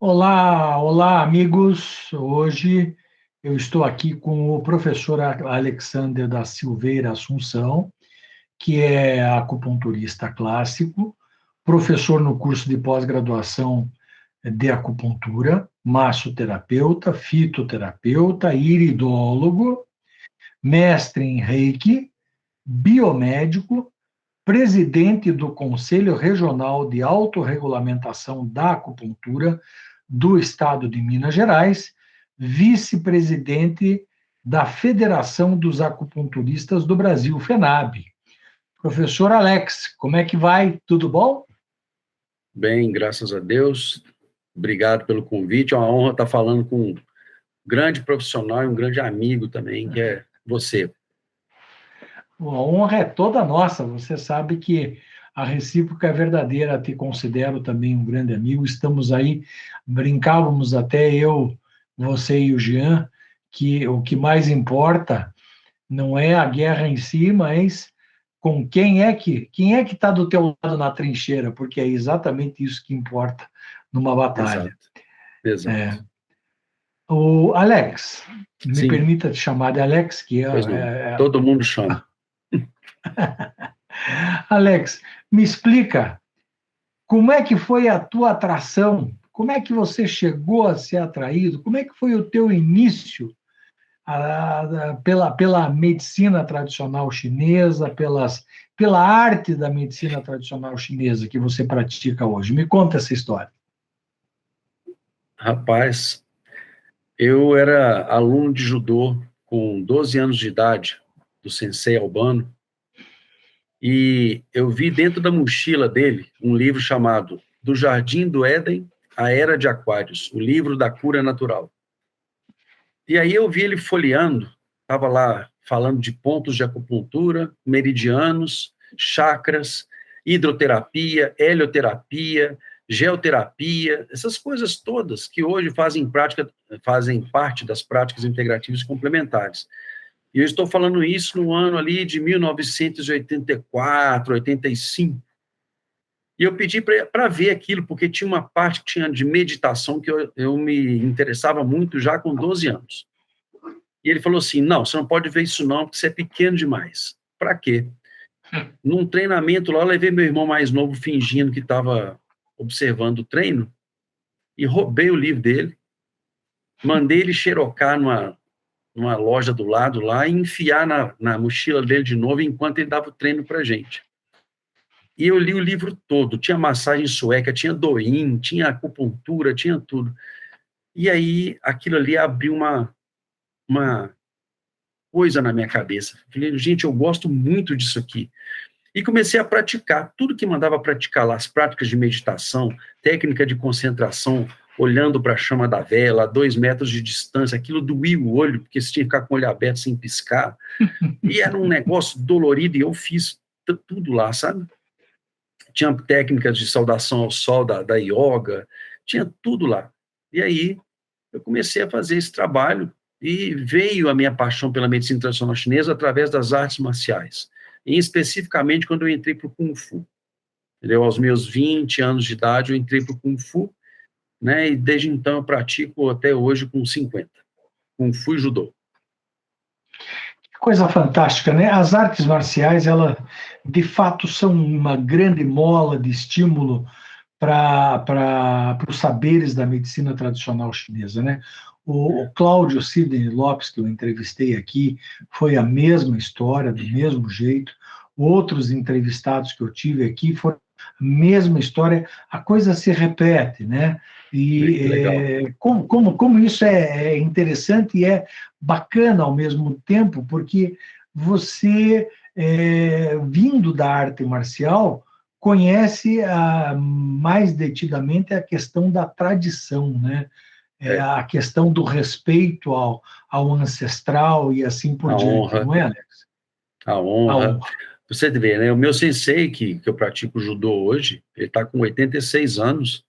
Olá, olá, amigos. Hoje eu estou aqui com o professor Alexander da Silveira Assunção, que é acupunturista clássico, professor no curso de pós-graduação de acupuntura, massoterapeuta, fitoterapeuta, iridólogo, mestre em Reiki, biomédico, presidente do Conselho Regional de Autorregulamentação da Acupuntura do Estado de Minas Gerais, vice-presidente da Federação dos Acupunturistas do Brasil, FENAB. Professor Alex, como é que vai? Tudo bom? Bem, graças a Deus. Obrigado pelo convite. É uma honra estar falando com um grande profissional e um grande amigo também, que é você. A honra é toda nossa. Você sabe que a recíproca é verdadeira. Te considero também um grande amigo. Estamos aí, brincávamos até eu, você e o Jean, que o que mais importa não é a guerra em si, mas com quem é que está do teu lado na trincheira, porque é exatamente isso que importa numa batalha. Exato, exato. O Alex, me Sim, permita te chamar de Alex, que pois não. Todo mundo chama. Alex, me explica como é que foi a tua atração, como é que você chegou a ser atraído, como é que foi o teu início pela medicina tradicional chinesa, pela arte da medicina tradicional chinesa que você pratica hoje. Me conta essa história. Rapaz, eu era aluno de judô com 12 anos de idade, do sensei Albano, e eu vi dentro da mochila dele um livro chamado Do Jardim do Éden à Era de Aquários, o livro da cura natural. E aí eu vi ele folheando, estava lá falando de pontos de acupuntura, meridianos, chakras, hidroterapia, helioterapia, geoterapia, essas coisas todas que hoje fazem parte das práticas integrativas complementares. E eu estou falando isso no ano ali de 1984, 85. E eu pedi para ver aquilo, porque tinha uma parte que tinha de meditação que eu me interessava muito já com 12 anos. E ele falou assim, não, você não pode ver isso não, porque você é pequeno demais. Para quê? Num treinamento lá, eu levei meu irmão mais novo fingindo que estava observando o treino e roubei o livro dele, mandei ele xerocar numa loja do lado lá e enfiar na mochila dele de novo enquanto ele dava o treino para gente. E eu li o livro todo, tinha massagem sueca, tinha doin, tinha acupuntura, tinha tudo. E aí, aquilo ali abriu uma coisa na minha cabeça. Falei, gente, eu gosto muito disso aqui. E comecei a praticar, tudo que mandava praticar lá, as práticas de meditação, técnica de concentração, olhando para a chama da vela, a 2 metros de distância, aquilo doía o olho, porque você tinha que ficar com o olho aberto sem piscar. E era um negócio dolorido, e eu fiz tudo lá, sabe? Tinha técnicas de saudação ao sol da yoga, tinha tudo lá. E aí, eu comecei a fazer esse trabalho, e veio a minha paixão pela medicina tradicional chinesa através das artes marciais, e especificamente quando eu entrei para o Kung Fu. Entendeu? Aos meus 20 anos de idade, eu entrei para o Kung Fu, né, e desde então eu pratico até hoje com 50. Kung Fu e Judô. Coisa fantástica, né? As artes marciais, elas de fato são uma grande mola de estímulo para os saberes da medicina tradicional chinesa, né? O Cláudio Sidney Lopes, que eu entrevistei aqui, foi a mesma história, do mesmo jeito. Outros entrevistados que eu tive aqui foram a mesma história. A coisa se repete, né? E Legal. como isso é interessante e é bacana ao mesmo tempo, porque você, vindo da arte marcial, conhece mais detidamente a questão da tradição, né? É, A questão do respeito ao ancestral e assim por a diante, honra, não é, Alex? a A honra. honra. Você vê, né? O meu sensei, que eu pratico judô hoje, ele está com 86 anos,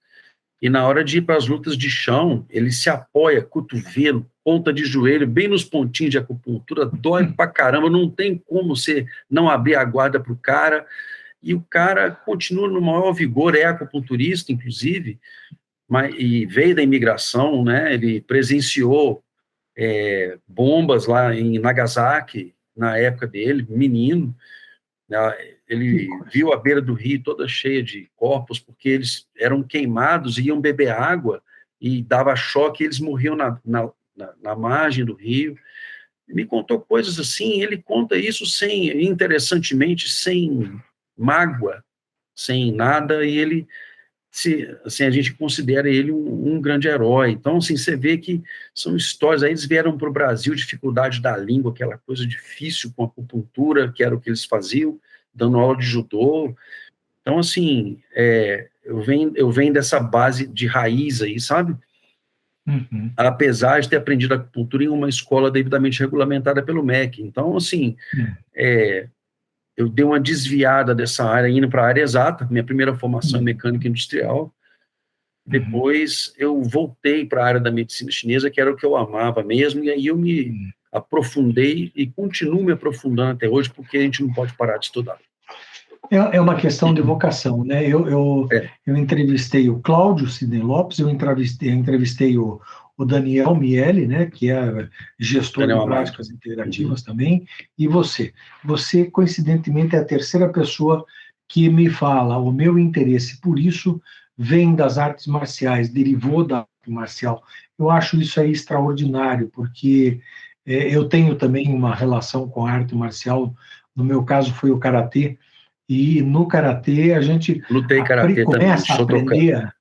e na hora de ir para as lutas de chão, ele se apoia, cotovelo, ponta de joelho, bem nos pontinhos de acupuntura, dói pra caramba, não tem como você não abrir a guarda pro cara, e o cara continua no maior vigor, é acupunturista, inclusive, e veio da imigração, né? Ele presenciou bombas lá em Nagasaki, na época dele, menino, né? Ele viu a beira do rio toda cheia de corpos, porque eles eram queimados, iam beber água, e dava choque, e eles morriam na margem do rio. Me contou coisas assim, ele conta isso interessantemente, sem mágoa, sem nada, e ele, assim, a gente considera ele um grande herói. Então, assim, você vê que são histórias, aí eles vieram para o Brasil, dificuldade da língua, aquela coisa difícil com a acupuntura, que era o que eles faziam, dando aula de judô. Então, assim, eu venho dessa base de raiz aí, sabe? Uhum. Apesar de ter aprendido acupuntura em uma escola devidamente regulamentada pelo MEC. Então, assim, eu dei uma desviada dessa área, indo para a área exata. Minha primeira formação é mecânica industrial. Depois, eu voltei para a área da medicina chinesa, que era o que eu amava mesmo, e aí eu me aprofundei e continuo me aprofundando até hoje, porque a gente não pode parar de estudar. É uma questão de vocação, né? Eu entrevistei o Cláudio Sidney Lopes, eu entrevistei o Daniel Miele, né, que é gestor Daniel de Amado. práticas integrativas também, e você. Você, coincidentemente, é a terceira pessoa que me fala, o meu interesse por isso vem das artes marciais, derivou da arte marcial. Eu acho isso aí extraordinário, porque eu tenho também uma relação com a arte marcial, no meu caso foi o karatê, e no karatê a gente Lutei karatê também, começa a Shotokan. aprender.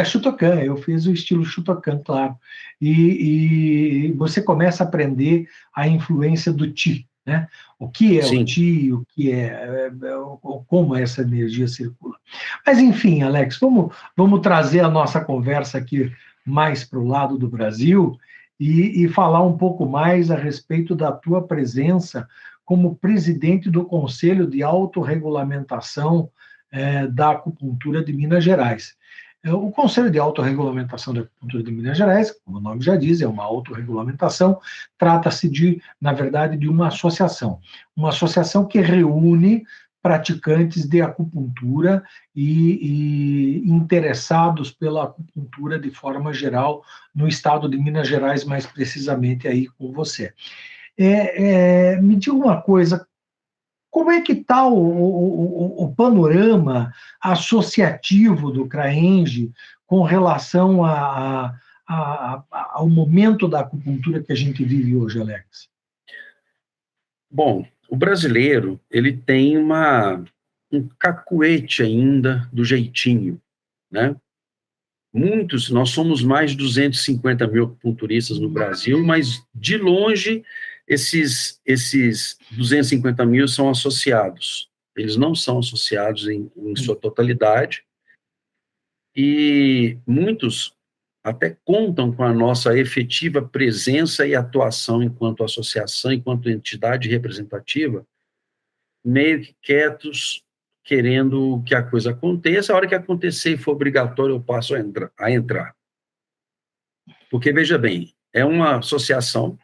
Shotokan, eu fiz o estilo Shotokan, claro. E você começa a aprender a influência do Qi, né? O que é o Sim. Qi, o que como essa energia circula. Mas, enfim, Alex, vamos trazer a nossa conversa aqui mais para o lado do Brasil e falar um pouco mais a respeito da tua presença como presidente do Conselho de Autorregulamentação da Acupuntura de Minas Gerais. O Conselho de Autorregulamentação da Acupuntura de Minas Gerais, como o nome já diz, é uma autorregulamentação, trata-se na verdade, de uma associação que reúne praticantes de acupuntura e interessados pela acupuntura de forma geral no estado de Minas Gerais, mais precisamente aí com você. Me diga uma coisa, como é que está o panorama associativo do CRAENGE com relação ao momento da acupuntura que a gente vive hoje, Alex? Bom, o brasileiro, ele tem um cacuete ainda do jeitinho, né? Nós somos mais de 250 mil acupunturistas no Brasil, mas de longe esses 250 mil são associados. Eles não são associados em sua totalidade, e muitos até contam com a nossa efetiva presença e atuação enquanto associação, enquanto entidade representativa, meio que quietos, querendo que a coisa aconteça. A hora que acontecer e for obrigatório, eu passo a entrar. Porque, veja bem, é uma associação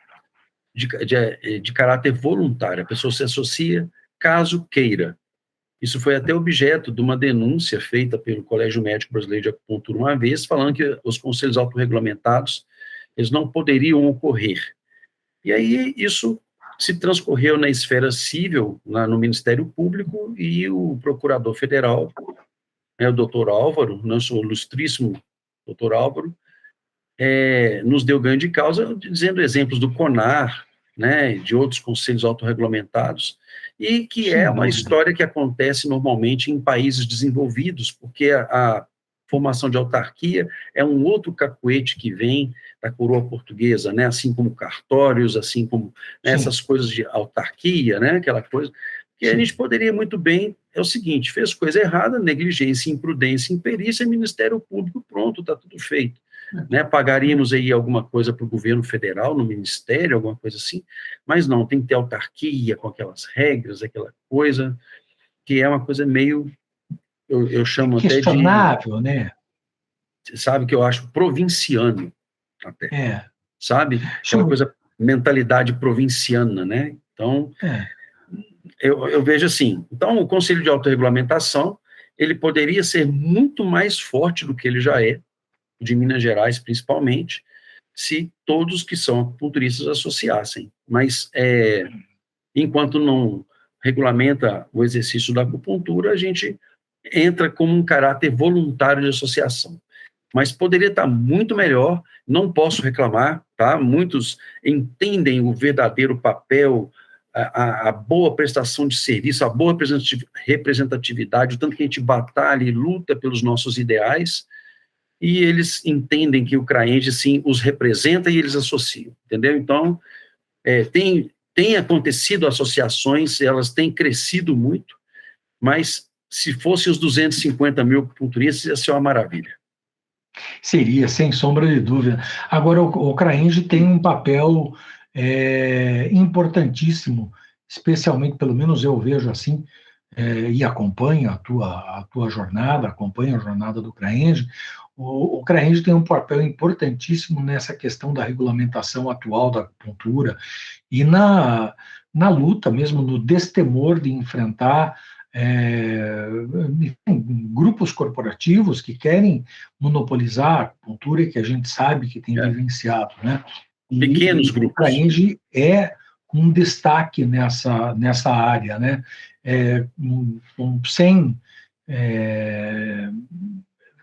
de caráter voluntário. A pessoa se associa caso queira. Isso foi até objeto de uma denúncia feita pelo Colégio Médico Brasileiro de Acupuntura uma vez, falando que os conselhos autorregulamentados, eles não poderiam ocorrer. E aí isso se transcorreu na esfera civil, no Ministério Público, e o procurador federal, o doutor Álvaro, nosso ilustríssimo doutor Álvaro, nos deu ganho de causa, dizendo exemplos do CONAR, né, de outros conselhos autorregulamentados, e que é uma história que acontece normalmente em países desenvolvidos, porque a formação de autarquia é um outro cacuete que vem da coroa portuguesa, né, assim como cartórios, assim como essas coisas de autarquia, né, aquela coisa, que a gente poderia muito bem, é o seguinte, fez coisa errada, negligência, imprudência, imperícia, Ministério Público, pronto, está tudo feito. Né, pagaríamos aí alguma coisa para o governo federal, no ministério, alguma coisa assim, mas não, tem que ter autarquia com aquelas regras, aquela coisa, que é uma coisa meio, eu chamo até de... questionável, né? Sabe, que eu acho provinciano, até. Sabe? Aquela coisa, mentalidade provinciana, né? Então, eu vejo assim, então o Conselho de Autorregulamentação, ele poderia ser muito mais forte do que ele já é, de Minas Gerais principalmente, se todos que são acupunturistas associassem. Mas, enquanto não regulamenta o exercício da acupuntura, a gente entra como um caráter voluntário de associação. Mas poderia estar muito melhor, não posso reclamar, tá? Muitos entendem o verdadeiro papel, a boa prestação de serviço, a boa representatividade, o tanto que a gente batalha e luta pelos nossos ideais, e eles entendem que o CRAENG, sim, os representa e eles associam, entendeu? Então, tem acontecido associações, elas têm crescido muito, mas se fossem os 250 mil acupunturistas, ia ser uma maravilha. Seria, sem sombra de dúvida. Agora, o CRAENG tem um papel importantíssimo, especialmente, pelo menos eu vejo assim, e acompanho a tua jornada, acompanho a jornada do CRAENG. O CRAENG tem um papel importantíssimo nessa questão da regulamentação atual da acupuntura e na luta mesmo, no destemor de enfrentar grupos corporativos que querem monopolizar a acupuntura, que a gente sabe que tem vivenciado, né? Pequenos grupos. O CRAENG é um destaque nessa área, né?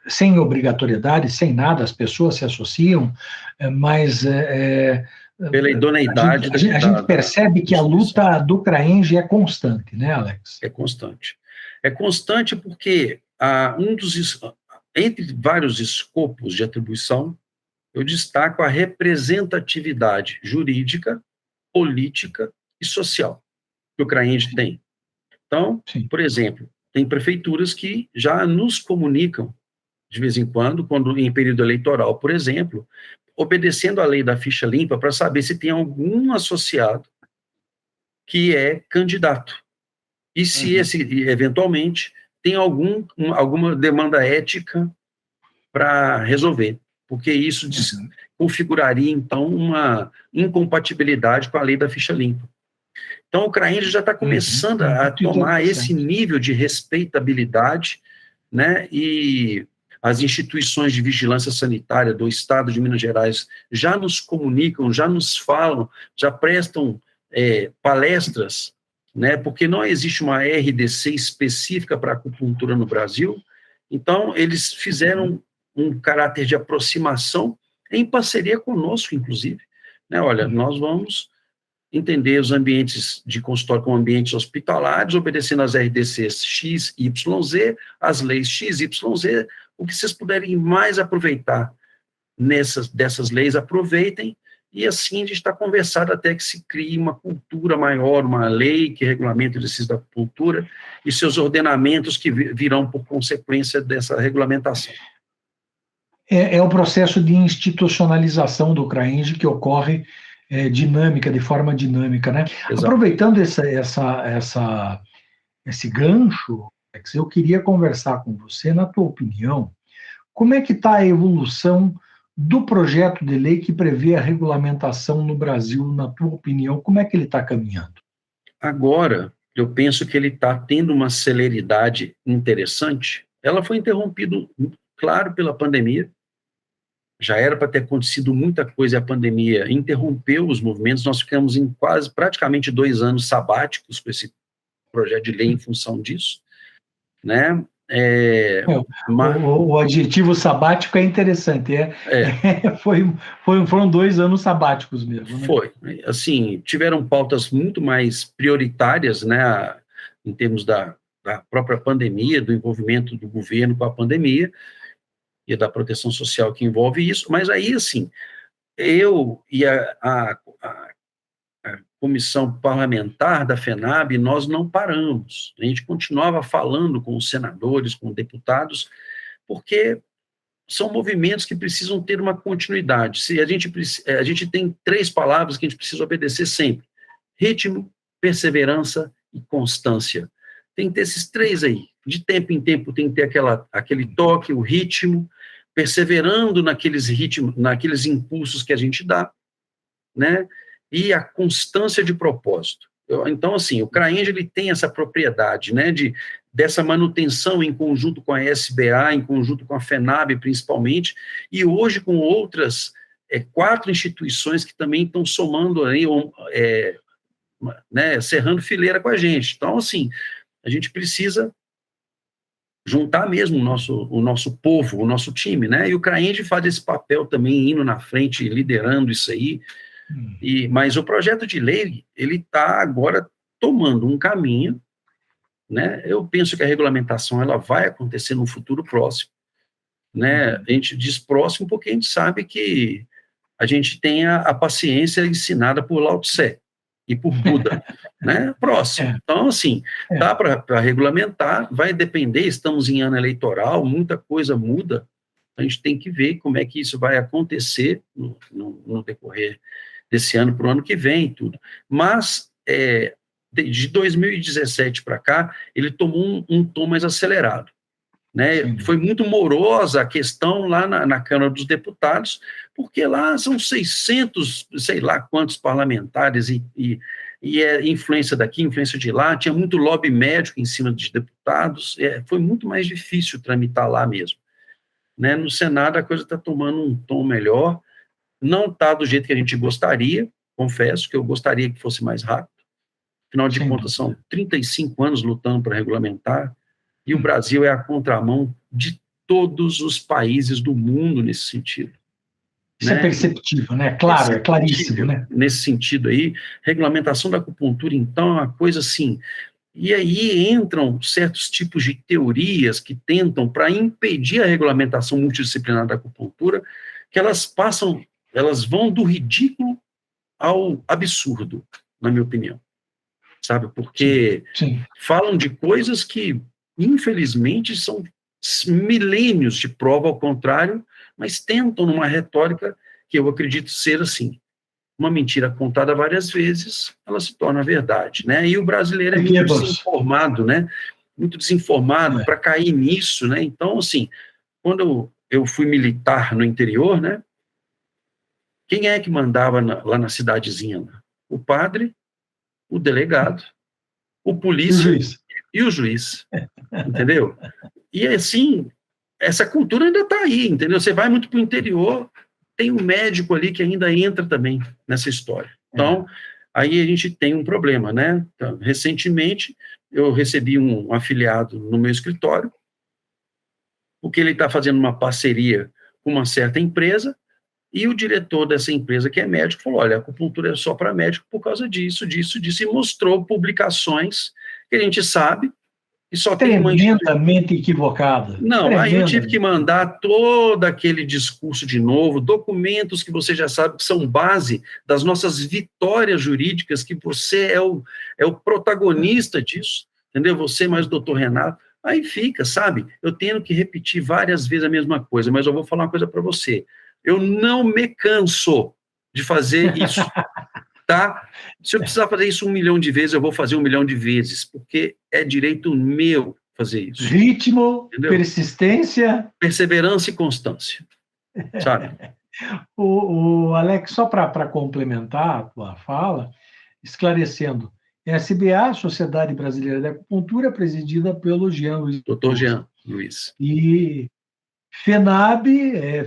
Sem obrigatoriedade, sem nada, as pessoas se associam, mas pela idoneidade a gente percebe que a luta do CRAENG é constante, né, Alex? É constante. É constante porque entre vários escopos de atribuição, eu destaco a representatividade jurídica, política e social que o CRAENG tem. Então, por exemplo, tem prefeituras que já nos comunicam de vez em quando em período eleitoral, por exemplo, obedecendo à lei da ficha limpa para saber se tem algum associado que é candidato. E se eventualmente, tem alguma demanda ética para resolver, porque isso configuraria, então, uma incompatibilidade com a lei da ficha limpa. Então, o CRAENG já está começando a tomar esse nível de respeitabilidade, né, e as instituições de vigilância sanitária do Estado de Minas Gerais já nos comunicam, já nos falam, já prestam palestras, né, porque não existe uma RDC específica para acupuntura no Brasil, então eles fizeram um caráter de aproximação em parceria conosco, inclusive, né, olha, nós vamos entender os ambientes de consultório como ambientes hospitalares, obedecendo às RDCs X, Y, Z, as leis X, Y, Z, o que vocês puderem mais aproveitar dessas leis, aproveitem, e assim a gente está conversado até que se crie uma cultura maior, uma lei que regulamenta o exercício da cultura e seus ordenamentos que virão por consequência dessa regulamentação. É o processo de institucionalização do CRAENG que ocorre de forma dinâmica, né? Exato. Aproveitando esse gancho, eu queria conversar com você, na tua opinião, como é que está a evolução do projeto de lei que prevê a regulamentação no Brasil, na tua opinião, como é que ele está caminhando? Agora, eu penso que ele está tendo uma celeridade interessante. Ela foi interrompida, claro, pela pandemia, já era para ter acontecido muita coisa, e a pandemia interrompeu os movimentos, nós ficamos em praticamente 2 anos sabáticos com esse projeto de lei em função disso, né? O adjetivo sabático é interessante, foram 2 anos sabáticos mesmo, né? Foi, assim, tiveram pautas muito mais prioritárias, né, em termos da própria pandemia, do envolvimento do governo com a pandemia, e da proteção social que envolve isso, mas aí, assim, eu e a comissão parlamentar da FENAB, nós não paramos, a gente continuava falando com os senadores, com deputados, porque são movimentos que precisam ter uma continuidade. Se a gente tem 3 palavras que a gente precisa obedecer sempre: ritmo, perseverança e constância. Tem que ter esses 3 aí. De tempo em tempo tem que ter aquele toque, o ritmo, perseverando naqueles ritmos, naqueles impulsos que a gente dá, né? E a constância de propósito. Então, assim, o CRAENG, ele tem essa propriedade, né, dessa manutenção em conjunto com a SBA, em conjunto com a FENAB, principalmente, e hoje com outras 4 instituições que também estão somando aí, né, cerrando fileira com a gente. Então, assim, a gente precisa juntar mesmo o nosso povo, o nosso time, né? E o CRAENG faz esse papel também, indo na frente, liderando isso aí. Mas o projeto de lei, ele está agora tomando um caminho, né? Eu penso que a regulamentação ela vai acontecer no futuro próximo, né? A gente diz próximo porque a gente sabe que a gente tem a paciência ensinada por Lao Tse e por Buda, né? Próximo. Então, assim, dá para regulamentar, vai depender, estamos em ano eleitoral, muita coisa muda, a gente tem que ver como é que isso vai acontecer no decorrer desse ano para o ano que vem e tudo. Mas, de 2017 para cá, ele tomou um tom mais acelerado. Né? Foi muito morosa a questão lá na Câmara dos Deputados, porque lá são 600, sei lá quantos parlamentares, e é influência daqui, influência de lá, tinha muito lobby médico em cima dos deputados, foi muito mais difícil tramitar lá mesmo. Né? No Senado a coisa está tomando um tom melhor, não está do jeito que a gente gostaria, confesso que eu gostaria que fosse mais rápido, afinal de contas são 35 anos lutando para regulamentar, e o Brasil é a contramão de todos os países do mundo nesse sentido. Isso, né? É perceptível, né? Claro, é claríssimo, né? Nesse sentido aí, regulamentação da acupuntura, então, é uma coisa assim. E aí entram certos tipos de teorias que tentam, para impedir a regulamentação multidisciplinar da acupuntura, que elas vão do ridículo ao absurdo, na minha opinião. Sabe? Porque falam de coisas que, infelizmente, são milênios de prova ao contrário, mas tentam numa retórica que eu acredito ser assim. Uma mentira contada várias vezes, ela se torna verdade, né? E o brasileiro é muito desinformado, né? Muito desinformado para cair nisso, né? Então, assim, quando eu fui militar no interior, né? Quem é que mandava lá na cidadezinha? O padre, o delegado, o polícia e o juiz, entendeu? E assim, essa cultura ainda está aí, entendeu? Você vai muito para o interior, tem um médico ali que ainda entra também nessa história. Então, aí a gente tem um problema, né? Então, recentemente, eu recebi um afiliado no meu escritório, porque ele está fazendo uma parceria com uma certa empresa, e o diretor dessa empresa, que é médico, falou, olha, a acupuntura é só para médico por causa disso, disso, disso, e mostrou publicações que a gente sabe, e só tem uma... Tremendamente equivocada. Não, aí eu tive que mandar todo aquele discurso de novo, documentos que você já sabe que são base das nossas vitórias jurídicas, que você é o protagonista disso, entendeu? Você mais o doutor Renato. Aí fica, sabe? Eu tenho que repetir várias vezes a mesma coisa, mas eu vou falar uma coisa para você. Eu não me canso de fazer isso, tá? Se eu precisar fazer isso 1 milhão de vezes, eu vou fazer 1 milhão de vezes, porque é direito meu fazer isso. Ritmo, entendeu? Persistência... Perseverança e constância, sabe? o Alex, só para complementar a tua fala, esclarecendo, SBA, Sociedade Brasileira de Acupuntura, presidida pelo Jean Luiz. Dr. Jean Luiz. E FENAB,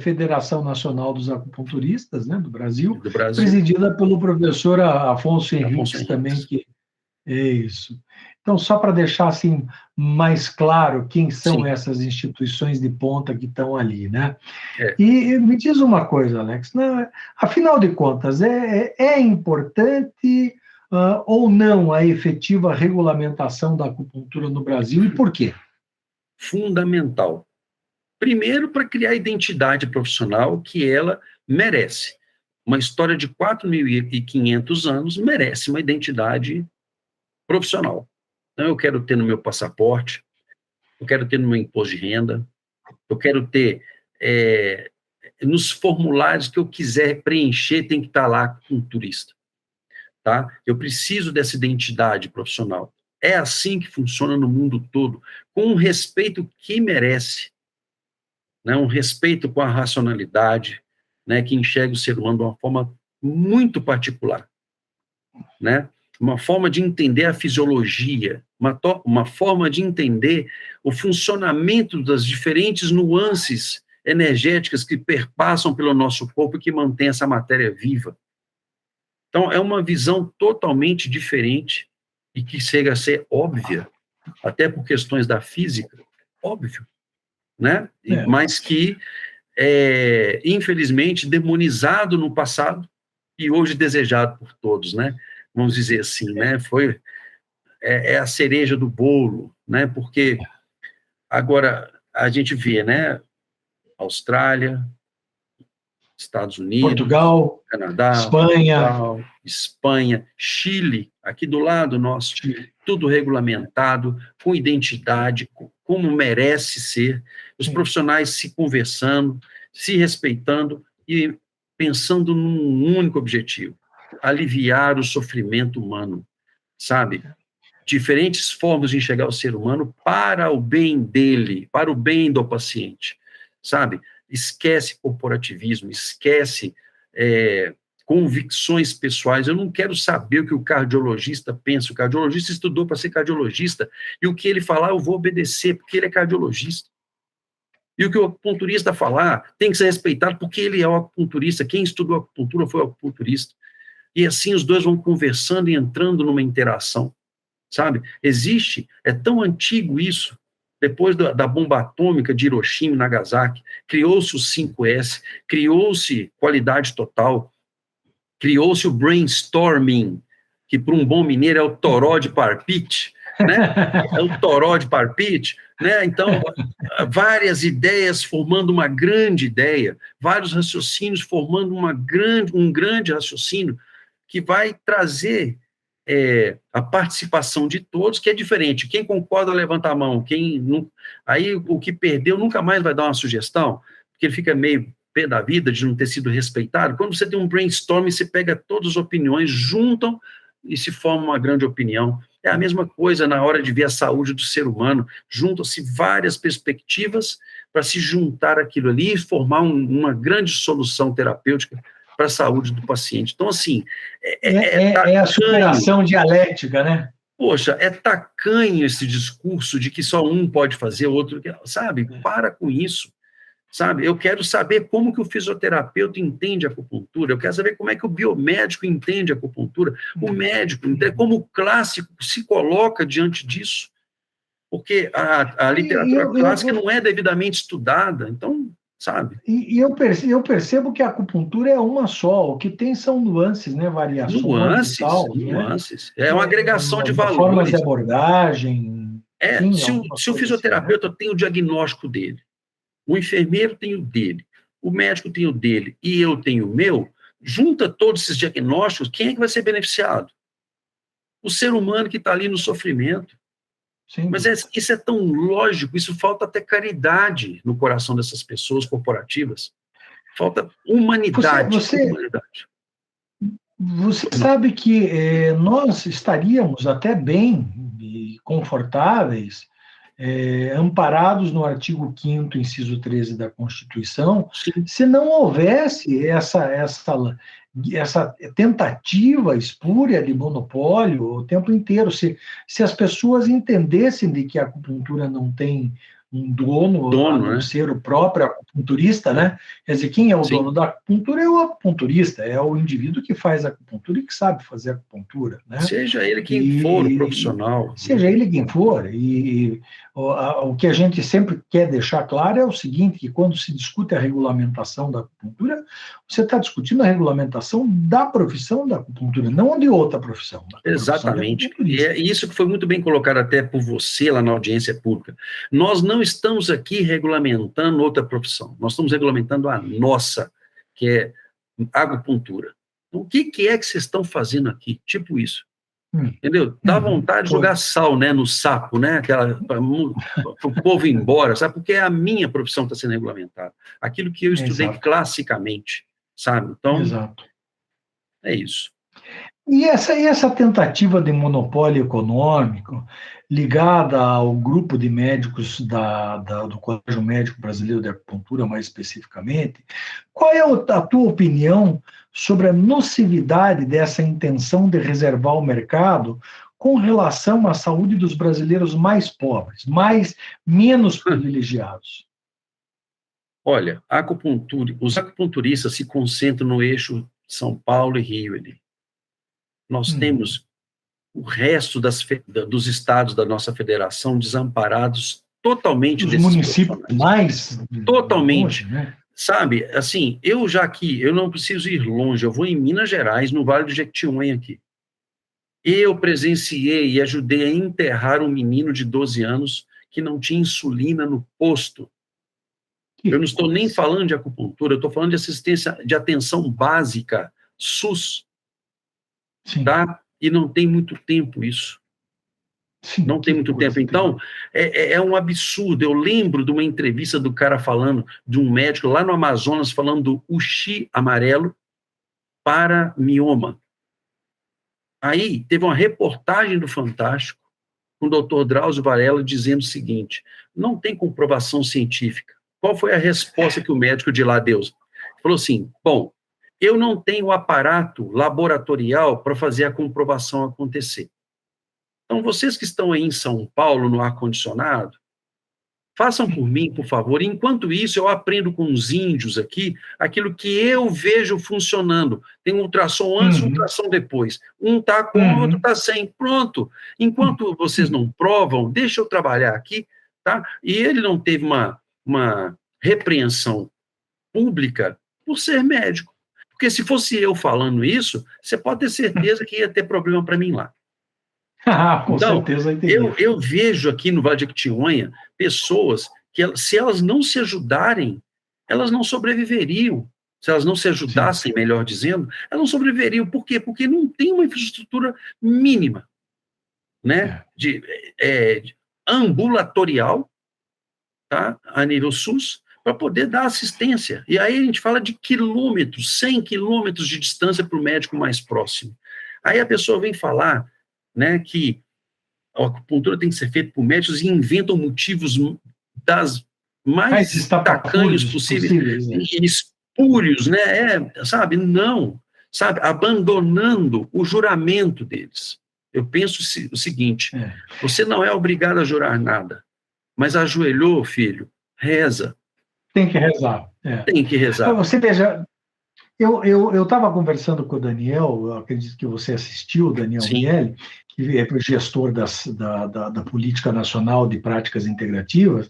Federação Nacional dos Acupunturistas, né, do Brasil, presidida pelo professor Afonso Henriques também, que é isso. Então, só para deixar assim mais claro quem são essas instituições de ponta que estão ali, né? E me diz uma coisa, Alex, afinal de contas, é importante ou não a efetiva regulamentação da acupuntura no Brasil e por quê? Fundamental. Primeiro, para criar a identidade profissional que ela merece. Uma história de 4.500 anos merece uma identidade profissional. Então, eu quero ter no meu passaporte, eu quero ter no meu imposto de renda, eu quero ter nos formulários que eu quiser preencher, tem que estar lá com turista. Tá? Eu preciso dessa identidade profissional. É assim que funciona no mundo todo, com um respeito que merece. Né, um respeito com a racionalidade, né, que enxerga o ser humano de uma forma muito particular, né? uma forma de entender a fisiologia, uma forma de entender o funcionamento das diferentes nuances energéticas que perpassam pelo nosso corpo e que mantém essa matéria viva. Então, é uma visão totalmente diferente e que chega a ser óbvia, até por questões da física, óbvio, né? Mas que infelizmente, demonizado no passado e hoje desejado por todos, né? Vamos dizer assim, né? É a cereja do bolo, né? Porque agora a gente vê, né? Austrália, Estados Unidos, Portugal, Canadá, Espanha, Portugal, Espanha, Chile, aqui do lado nosso, tudo regulamentado, com identidade, como merece ser, os profissionais se conversando, se respeitando e pensando num único objetivo: aliviar o sofrimento humano, sabe? Diferentes formas de enxergar o ser humano para o bem dele, para o bem do paciente, sabe? Esquece corporativismo, esquece convicções pessoais. Eu não quero saber o que o cardiologista pensa. O cardiologista estudou para ser cardiologista, e o que ele falar eu vou obedecer, porque ele é cardiologista. E o que o acupunturista falar tem que ser respeitado, porque ele é o acupunturista. Quem estudou acupuntura foi o acupunturista. E assim os dois vão conversando e entrando numa interação, sabe? É tão antigo isso. Depois da bomba atômica de Hiroshima e Nagasaki, criou-se o 5S, criou-se qualidade total, criou-se o brainstorming, que para um bom mineiro é o toró de parpite, né? É o toró de parpite, né? Então, várias ideias formando uma grande ideia, vários raciocínios formando um grande raciocínio que vai trazer a participação de todos, que é diferente. Quem concorda, levanta a mão. Quem não... Aí, o que perdeu nunca mais vai dar uma sugestão, porque ele fica meio pé da vida de não ter sido respeitado. Quando você tem um brainstorming, você pega todas as opiniões, juntam e se forma uma grande opinião. É a mesma coisa na hora de ver a saúde do ser humano. Juntam-se várias perspectivas para se juntar aquilo ali e formar uma grande solução terapêutica para a saúde do paciente. Então, assim, é a superação dialética, né? Poxa, é tacanho esse discurso de que só um pode fazer, outro, sabe? Para com isso, sabe? Eu quero saber como que o fisioterapeuta entende a acupuntura, eu quero saber como é que o biomédico entende a acupuntura, o médico, como o clássico se coloca diante disso, porque a literatura clássica não é devidamente estudada, então, sabe? E eu percebo que a acupuntura é uma só, o que tem são nuances, né, variações Nuances, e tal. Nuances. Né? É uma agregação de valores. Formas de abordagem. Enfim, se o fisioterapeuta tem o diagnóstico dele, o enfermeiro tem o dele, o médico tem o dele e eu tenho o meu, junta todos esses diagnósticos, quem é que vai ser beneficiado? O ser humano que está ali no sofrimento. Sim. Mas isso é tão lógico, isso falta até caridade no coração dessas pessoas corporativas. Falta humanidade. Você sabe que nós estaríamos até bem e confortáveis, amparados no artigo 5º, inciso 13 da Constituição, sim, se não houvesse essa tentativa espúria de monopólio o tempo inteiro, se as pessoas entendessem de que a acupuntura não tem um dono a não ser o próprio acupunturista, né? Quer dizer, quem é o dono da acupuntura é o acupunturista, é o indivíduo que faz acupuntura e que sabe fazer acupuntura, né? Seja ele quem for o profissional. Seja ele quem for. E o que a gente sempre quer deixar claro é o seguinte, que quando se discute a regulamentação da acupuntura, você está discutindo a regulamentação da profissão da acupuntura, não de outra profissão. Exatamente. E é isso que foi muito bem colocado até por você lá na audiência pública. Nós não estamos aqui regulamentando outra profissão, nós estamos regulamentando a nossa, que é a acupuntura. Então, o que é que vocês estão fazendo aqui? Tipo isso. Entendeu? Dá vontade de jogar sal, né, no sapo, né, para o povo ir embora, sabe? Porque a minha profissão está sendo regulamentada. Aquilo que eu estudei classicamente, sabe? Então, é isso. E essa tentativa de monopólio econômico, ligada ao grupo de médicos do Colégio Médico Brasileiro de Acupuntura, mais especificamente, qual é a tua opinião sobre a nocividade dessa intenção de reservar o mercado com relação à saúde dos brasileiros mais pobres, menos privilegiados? Olha, os acupunturistas se concentram no eixo São Paulo e Rio ali. Nós Uhum. temos o resto dos estados da nossa federação desamparados totalmente Os desses municípios profissionais. mais longe, Totalmente. né? Sabe, assim, eu não preciso ir longe, eu vou em Minas Gerais, no Vale do Jequitinhonha aqui. Eu presenciei e ajudei a enterrar um menino de 12 anos que não tinha insulina no posto. Eu Que não estou nem coisa. falando de acupuntura, eu estou falando de assistência, de atenção básica, SUS, Sim, tá? E não tem muito tempo isso. sim, Não tem que muito tempo. coisa Então, terrível. é um absurdo. Eu lembro de uma entrevista do cara falando, de um médico lá no Amazonas, falando do uxi amarelo para mioma. Aí, teve uma reportagem do Fantástico, com o doutor Drauzio Varela, dizendo o seguinte: não tem comprovação científica. Qual foi a resposta que o médico de lá deu? Ele falou assim: bom, eu não tenho aparato laboratorial para fazer a comprovação acontecer. Então, vocês que estão aí em São Paulo, no ar-condicionado, façam por mim, por favor. Enquanto isso, eu aprendo com os índios aqui aquilo que eu vejo funcionando. Tem um ultrassom antes e um Uhum, ultrassom depois. Um está com, o outro uhum, está sem. Pronto. Enquanto vocês uhum. não provam, deixa eu trabalhar aqui, tá? E ele não teve uma repreensão pública por ser médico. Porque se fosse eu falando isso, você pode ter certeza que ia ter problema para mim lá. Ah, com Então, certeza vai ter. eu vejo aqui no Vale de Jequitinhonha pessoas que, se elas não se ajudarem, elas não sobreviveriam. Se elas não se Sim, ajudassem, melhor dizendo, elas não sobreviveriam. Por quê? Porque não tem uma infraestrutura mínima, né, é. de ambulatorial, tá, a nível SUS, para poder dar assistência. E aí a gente fala de quilômetros, 100 quilômetros de distância para o médico mais próximo. Aí a pessoa vem falar, né, que a acupuntura tem que ser feita por médicos e inventam motivos das Mais mais tacanhos estapafúrdios possíveis possíveis, né? e espúrios, né? Sabe? Não, sabe? Abandonando o juramento deles. Eu penso o seguinte: É. você não é obrigado a jurar nada, mas ajoelhou, filho, reza, Tem que rezar. É. tem que rezar. Você veja, eu estava conversando com o Daniel, eu acredito que você assistiu, o Daniel Sim, Miele, que é o gestor da Política Nacional de Práticas Integrativas,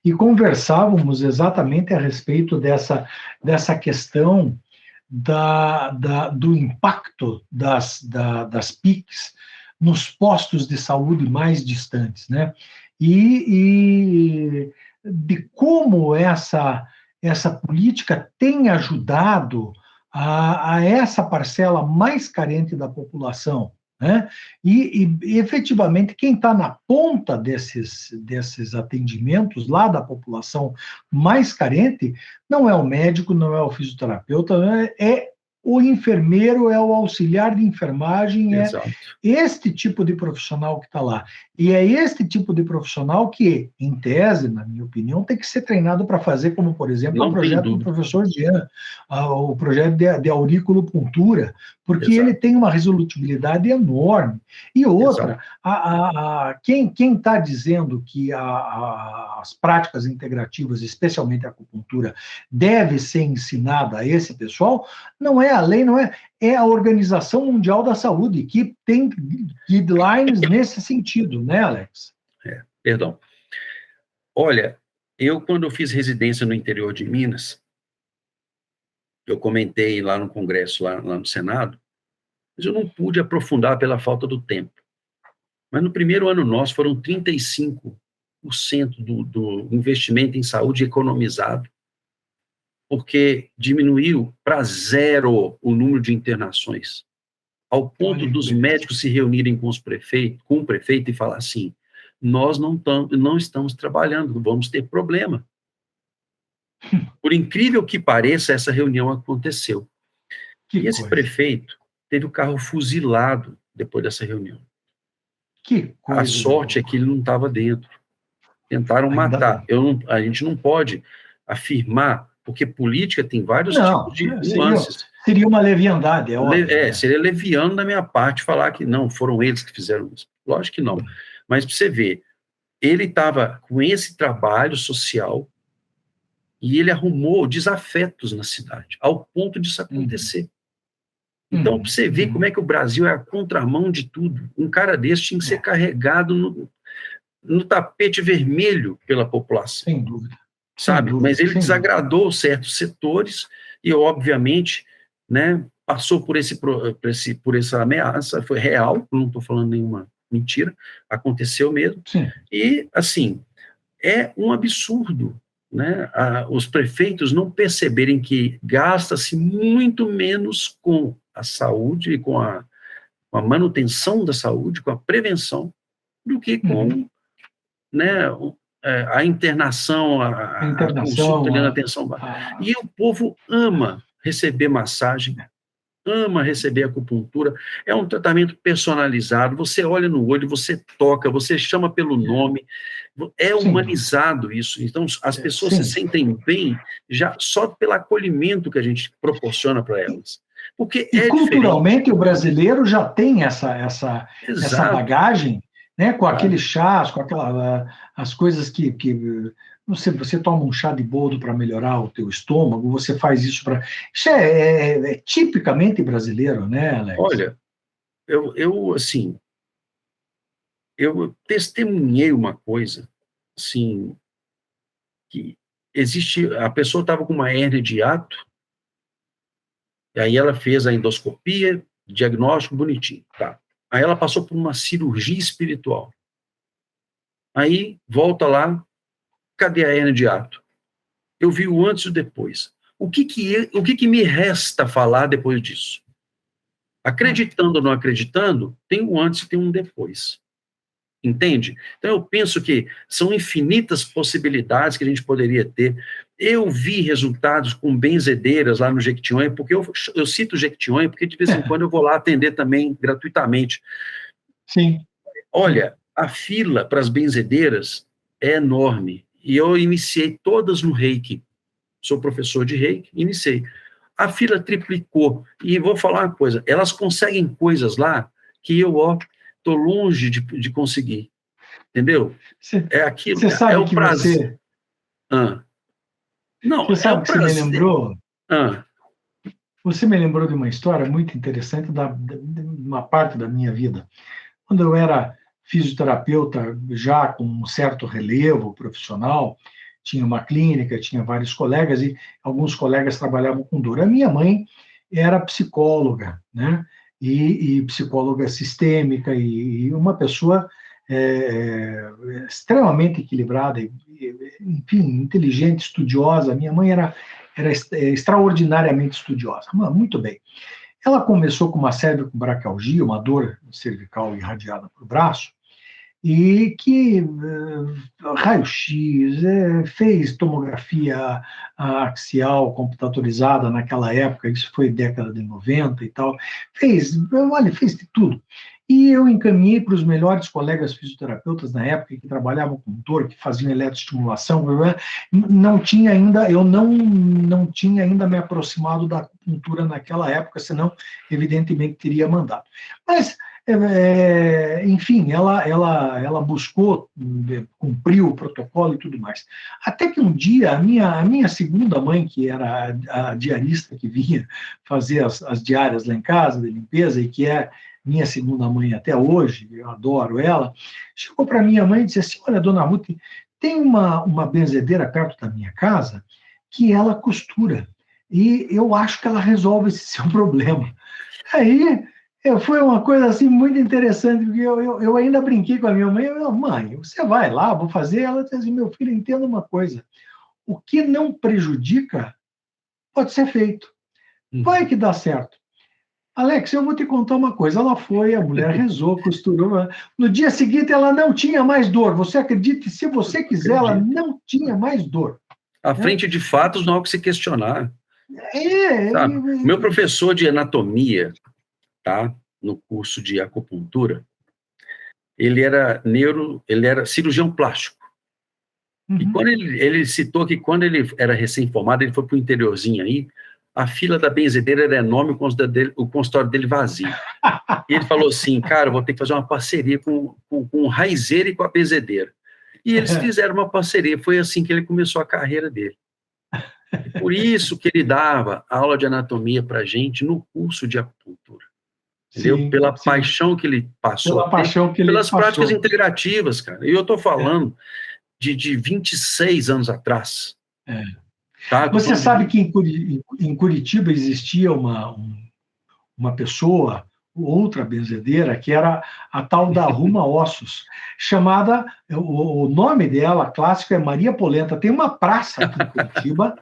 e conversávamos exatamente a respeito dessa questão do impacto das PICs nos postos de saúde mais distantes, né? E de como essa política tem ajudado a essa parcela mais carente da população, né? E efetivamente, quem está na ponta desses atendimentos, lá da população mais carente, não é o médico, não é o fisioterapeuta, é o enfermeiro, é o auxiliar de enfermagem, é exato. este tipo de profissional que está lá. E é este tipo de profissional que, em tese, na minha opinião, tem que ser treinado para fazer, como, por exemplo, o Não tem projeto do dúvida. professor Jean, o projeto de auriculopuntura, porque ele Exato, tem uma resolutibilidade enorme. E exato. outra, quem está dizendo que as práticas integrativas, especialmente a acupuntura, deve ser ensinada a esse pessoal, não é a lei, não é a Organização Mundial da Saúde, que tem guidelines nesse sentido, né, Alex? Perdão. Olha, quando eu fiz residência no interior de Minas, eu comentei lá no Congresso, lá no Senado, mas eu não pude aprofundar pela falta do tempo. Mas no primeiro ano nosso foram 35% do investimento em saúde economizado, porque diminuiu para zero o número de internações, ao ponto Olha que dos beleza. médicos se reunirem com o prefeito e falar assim: nós não estamos trabalhando, vamos ter problema. Por incrível que pareça, essa reunião aconteceu. Que E esse coisa. prefeito, teve o carro fuzilado depois dessa reunião. Que coisa. A sorte é que ele não estava dentro. Tentaram matar. A gente não pode afirmar, porque política tem vários tipos de nuances. Seria uma leviandade, é óbvio. Seria leviano da minha parte falar que não, foram eles que fizeram isso. Lógico que não. Mas para você ver, ele estava com esse trabalho social e ele arrumou desafetos na cidade, ao ponto disso acontecer. Então, para você ver como é que o Brasil é a contramão de tudo. Um cara desse tinha que ser carregado no tapete vermelho pela população. Sem dúvida. Sabe? Mas ele desagradou certos setores e, obviamente, né, passou por essa ameaça, foi real, não estou falando nenhuma mentira, aconteceu mesmo. Sim. E, assim, é um absurdo, né, os prefeitos não perceberem que gasta-se muito menos com a saúde, com a manutenção da saúde, com a prevenção, do que com né, a internação, a consulta ali na atenção básica. E o povo ama receber massagem, ama receber acupuntura, é um tratamento personalizado, você olha no olho, você toca, você chama pelo nome, é humanizado isso, então as pessoas se sentem bem já só pelo acolhimento que a gente proporciona para elas. Porque culturalmente diferente. O brasileiro já tem essa bagagem, né, com aqueles chás, com as coisas que você toma um chá de boldo para melhorar o teu estômago, você faz isso para... Isso é tipicamente brasileiro, né, Alex? Olha, eu testemunhei uma coisa, assim, que a pessoa estava com uma hérnia de hiato, e aí ela fez a endoscopia, diagnóstico bonitinho, tá. Aí ela passou por uma cirurgia espiritual. Aí, volta lá, cadê a hérnia de hiato? Eu vi o antes e o depois. O que me resta falar depois disso? Acreditando ou não acreditando, tem um antes e tem um depois. Entende? Então, eu penso que são infinitas possibilidades que a gente poderia ter. Eu vi resultados com benzedeiras lá no Jequitinhonha, porque eu cito o Jequitinhonha, porque de vez em quando eu vou lá atender também gratuitamente. Sim. Olha, a fila para as benzedeiras é enorme. E eu iniciei todas no Reiki. Sou professor de Reiki, iniciei. A fila triplicou. E vou falar uma coisa, elas conseguem coisas lá que eu, estou longe de conseguir. Entendeu? É aquilo. Você sabe é o que prazer. Não, você sabe que prazer. Você me lembrou? Você me lembrou de uma história muito interessante de uma parte da minha vida. Quando eu era fisioterapeuta, já com um certo relevo profissional, tinha uma clínica, tinha vários colegas, e alguns colegas trabalhavam com dor. A minha mãe era psicóloga, né? E psicóloga sistêmica, e uma pessoa extremamente equilibrada, enfim, inteligente, estudiosa. Minha mãe era extraordinariamente estudiosa. Muito bem. Ela começou com uma cervicobraquialgia, uma dor cervical irradiada para o braço, e que raio-x, fez tomografia axial computadorizada naquela época, isso foi década de 90 e tal, fez de tudo. E eu encaminhei para os melhores colegas fisioterapeutas na época, que trabalhavam com dor, que faziam eletroestimulação. Eu não tinha ainda me aproximado da acupuntura naquela época, senão, evidentemente, teria mandado. Mas, enfim, ela buscou, cumpriu o protocolo e tudo mais. Até que um dia, a minha segunda mãe, que era a diarista que vinha fazer as diárias lá em casa, de limpeza, e que é minha segunda mãe até hoje, eu adoro ela, chegou para minha mãe e disse assim: olha, dona Ruth, tem uma benzedeira perto da minha casa que ela costura, e eu acho que ela resolve esse seu problema. Aí foi uma coisa assim muito interessante, porque eu ainda brinquei com a minha mãe: mãe, você vai lá, vou fazer. Ela disse assim: meu filho, entenda uma coisa, o que não prejudica pode ser feito, vai que dá certo. Alex, eu vou te contar uma coisa. Ela foi, a mulher rezou, costurou. No dia seguinte, ela não tinha mais dor. Você acredita? Se você quiser, ela não tinha mais dor. À frente de fatos, não há o que se questionar. Sabe? Meu professor de anatomia, tá? No curso de acupuntura, ele era cirurgião plástico. E Uhum. quando ele citou que quando ele era recém-formado, ele foi para o interiorzinho aí, a fila da benzedeira era enorme, o consultório dele vazio. E ele falou assim, cara, eu vou ter que fazer uma parceria com o raizeiro e com a benzedeira. E eles fizeram uma parceria, foi assim que ele começou a carreira dele. E por isso que ele dava aula de anatomia para a gente no curso de acupuntura. Entendeu? Sim, Pela sim. paixão que ele passou a Pela ter, paixão que ele pelas práticas passou. integrativas, cara. E eu estou É, falando de 26 anos atrás, é. tá? Estou Você falando de sabe que em Curitiba existia uma pessoa, outra benzedeira, que era a tal da Arruma Ossos, chamada, o nome dela, clássico, é Maria Polenta. Tem uma praça aqui em Curitiba,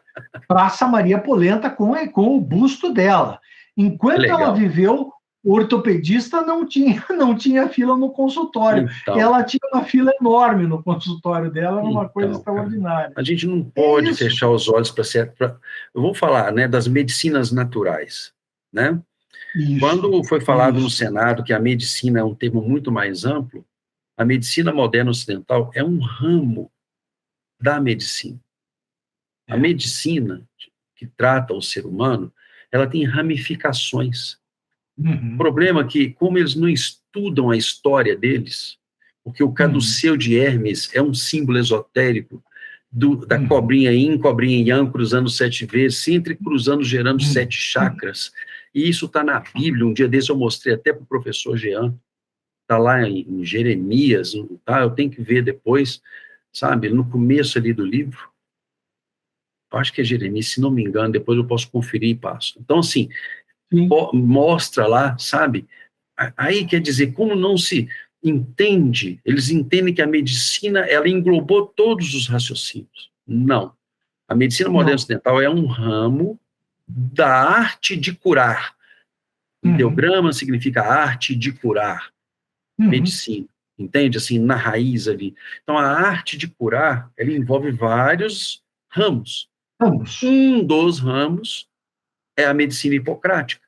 Praça Maria Polenta, com o busto dela. Enquanto ela legal. viveu, o ortopedista não tinha fila no consultório. Então, Ela tinha uma fila enorme no consultório dela, era uma coisa cara, extraordinária. a gente não É pode isso. fechar os olhos para certo. Eu vou falar, né, das medicinas naturais, né? Isso, Quando foi falado no isso. Senado que a medicina é um termo muito mais amplo, a medicina moderna ocidental é um ramo da medicina. A É. medicina que trata o ser humano, ela tem ramificações. O Uhum, problema é que, como eles não estudam a história deles, porque o uhum, caduceu de Hermes é um símbolo esotérico da uhum, cobrinha Yang cruzando 7 vezes, se cruzando, gerando uhum, 7 chakras. E isso está na Bíblia. Um dia desse eu mostrei até para o professor Jean, está lá em Jeremias, tá? Eu tenho que ver depois, sabe, no começo ali do livro. Eu acho que é Jeremias, se não me engano, depois eu posso conferir e passo. Então, assim, sim, mostra lá, sabe? Aí quer dizer, como não se entende, eles entendem que a medicina, ela englobou todos os raciocínios. Não. A medicina moderna não. ocidental é um ramo da arte de curar. Uhum, Ideograma significa arte de curar, uhum. medicina. Entende? Assim, na raiz ali. Então, a arte de curar, ela envolve vários ramos. Vamos. Um dos ramos é a medicina hipocrática.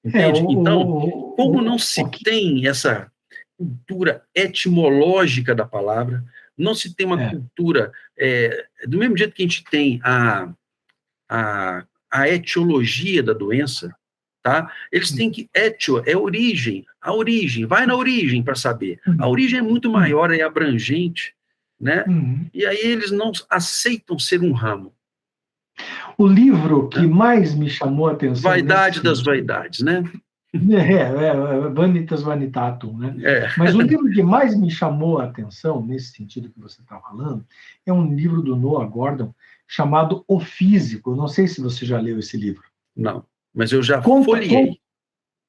É, Entende? Então, como não o se que tem essa cultura etimológica da palavra, não se tem uma é. cultura, do mesmo jeito que a gente tem a etiologia da doença, tá? Eles têm que, etio é origem, a origem, vai na origem para saber. A Uhum, origem é muito uhum, maior e abrangente, né? uhum. E aí eles não aceitam ser um ramo, O livro que né? mais me chamou a atenção nesse Vaidade das sentido vaidades, né? Vanitas Vanitatum, né? É, Mas o livro que mais me chamou a atenção, nesse sentido que você está falando, é um livro do Noah Gordon chamado O Físico. Eu não sei se você já leu esse livro. não, mas eu já Conta, folhei.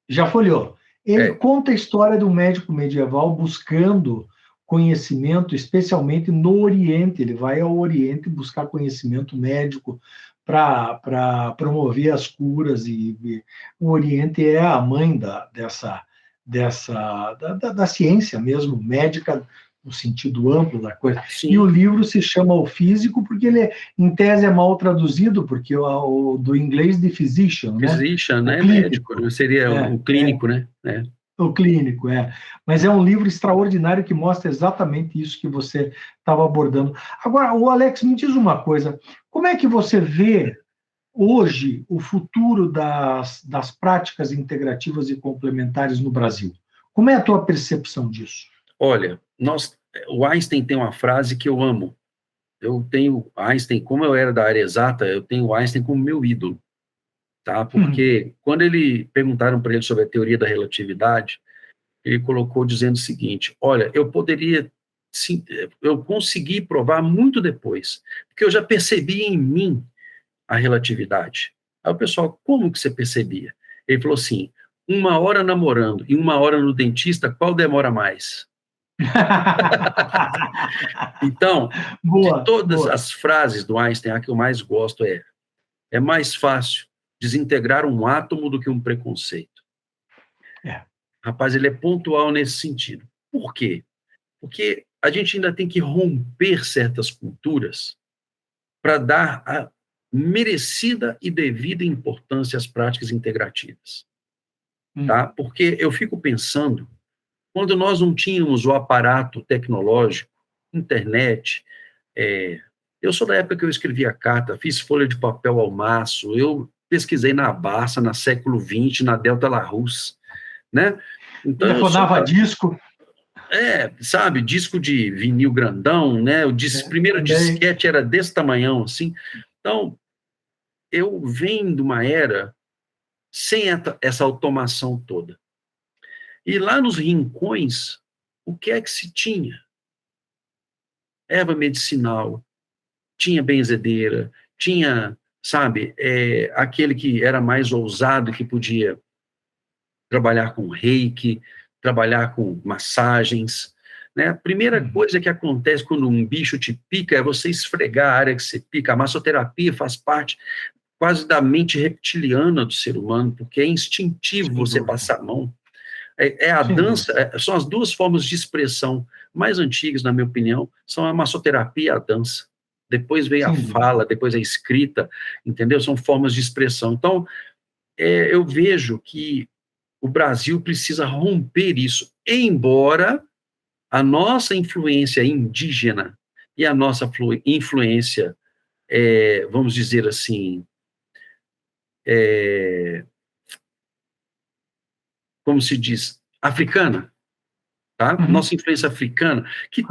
já folheou. Ele É, conta a história do médico medieval buscando conhecimento, especialmente no Oriente. Ele vai ao Oriente buscar conhecimento médico para promover as curas. E o Oriente é a mãe da ciência mesmo, médica, no sentido amplo da coisa. E o sim, livro se chama O Físico, porque ele, em tese, é mal traduzido, porque do inglês de physician, né? physician, O né, médico, clínico. né, seria É, o clínico, né, é. o clínico, é. Mas é um livro extraordinário que mostra exatamente isso que você estava abordando. Agora, o Alex, me diz uma coisa: como é que você vê hoje o futuro das práticas integrativas e complementares no Brasil? Como é a tua percepção disso? Olha, o Einstein tem uma frase que eu amo. Eu tenho Einstein, como eu era da área exata, eu tenho Einstein como meu ídolo, tá? Porque quando perguntaram para ele sobre a teoria da relatividade, ele colocou dizendo o seguinte: olha, eu poderia, sim, eu consegui provar muito depois, porque eu já percebi em mim a relatividade. Aí o pessoal, como que você percebia? Ele falou assim: 1 hora namorando e 1 hora no dentista, qual demora mais? Então, de Boa, todas boa. as frases do Einstein, a que eu mais gosto é mais fácil desintegrar um átomo do que um preconceito. É. Rapaz, ele é pontual nesse sentido. Por quê? Porque a gente ainda tem que romper certas culturas para dar a merecida e devida importância às práticas integrativas. tá? Porque eu fico pensando, quando nós não tínhamos o aparato tecnológico, internet, eu sou da época que eu escrevia carta, fiz folha de papel ao maço, eu pesquisei na Barça, na século XX, na Delta Larousse, né? Então, Telefonava disco. Sabe, disco de vinil grandão, né? O primeiro Também. disquete era desse tamanhão, assim. Então, eu venho de uma era sem essa automação toda. E lá nos rincões, o que é que se tinha? Erva medicinal, tinha benzedeira, tinha, sabe, aquele que era mais ousado, que podia trabalhar com reiki, trabalhar com massagens, né? A primeira coisa que acontece quando um bicho te pica é você esfregar a área que você pica. A massoterapia faz parte quase da mente reptiliana do ser humano, porque é instintivo você passar a mão. A dança, são as duas formas de expressão mais antigas, na minha opinião, são a massoterapia e a dança. Depois veio a fala, depois a escrita, entendeu? São formas de expressão. Então, eu vejo que o Brasil precisa romper isso, embora a nossa influência indígena e a nossa influência, vamos dizer assim, como se diz, africana, tá? Nossa influência africana, que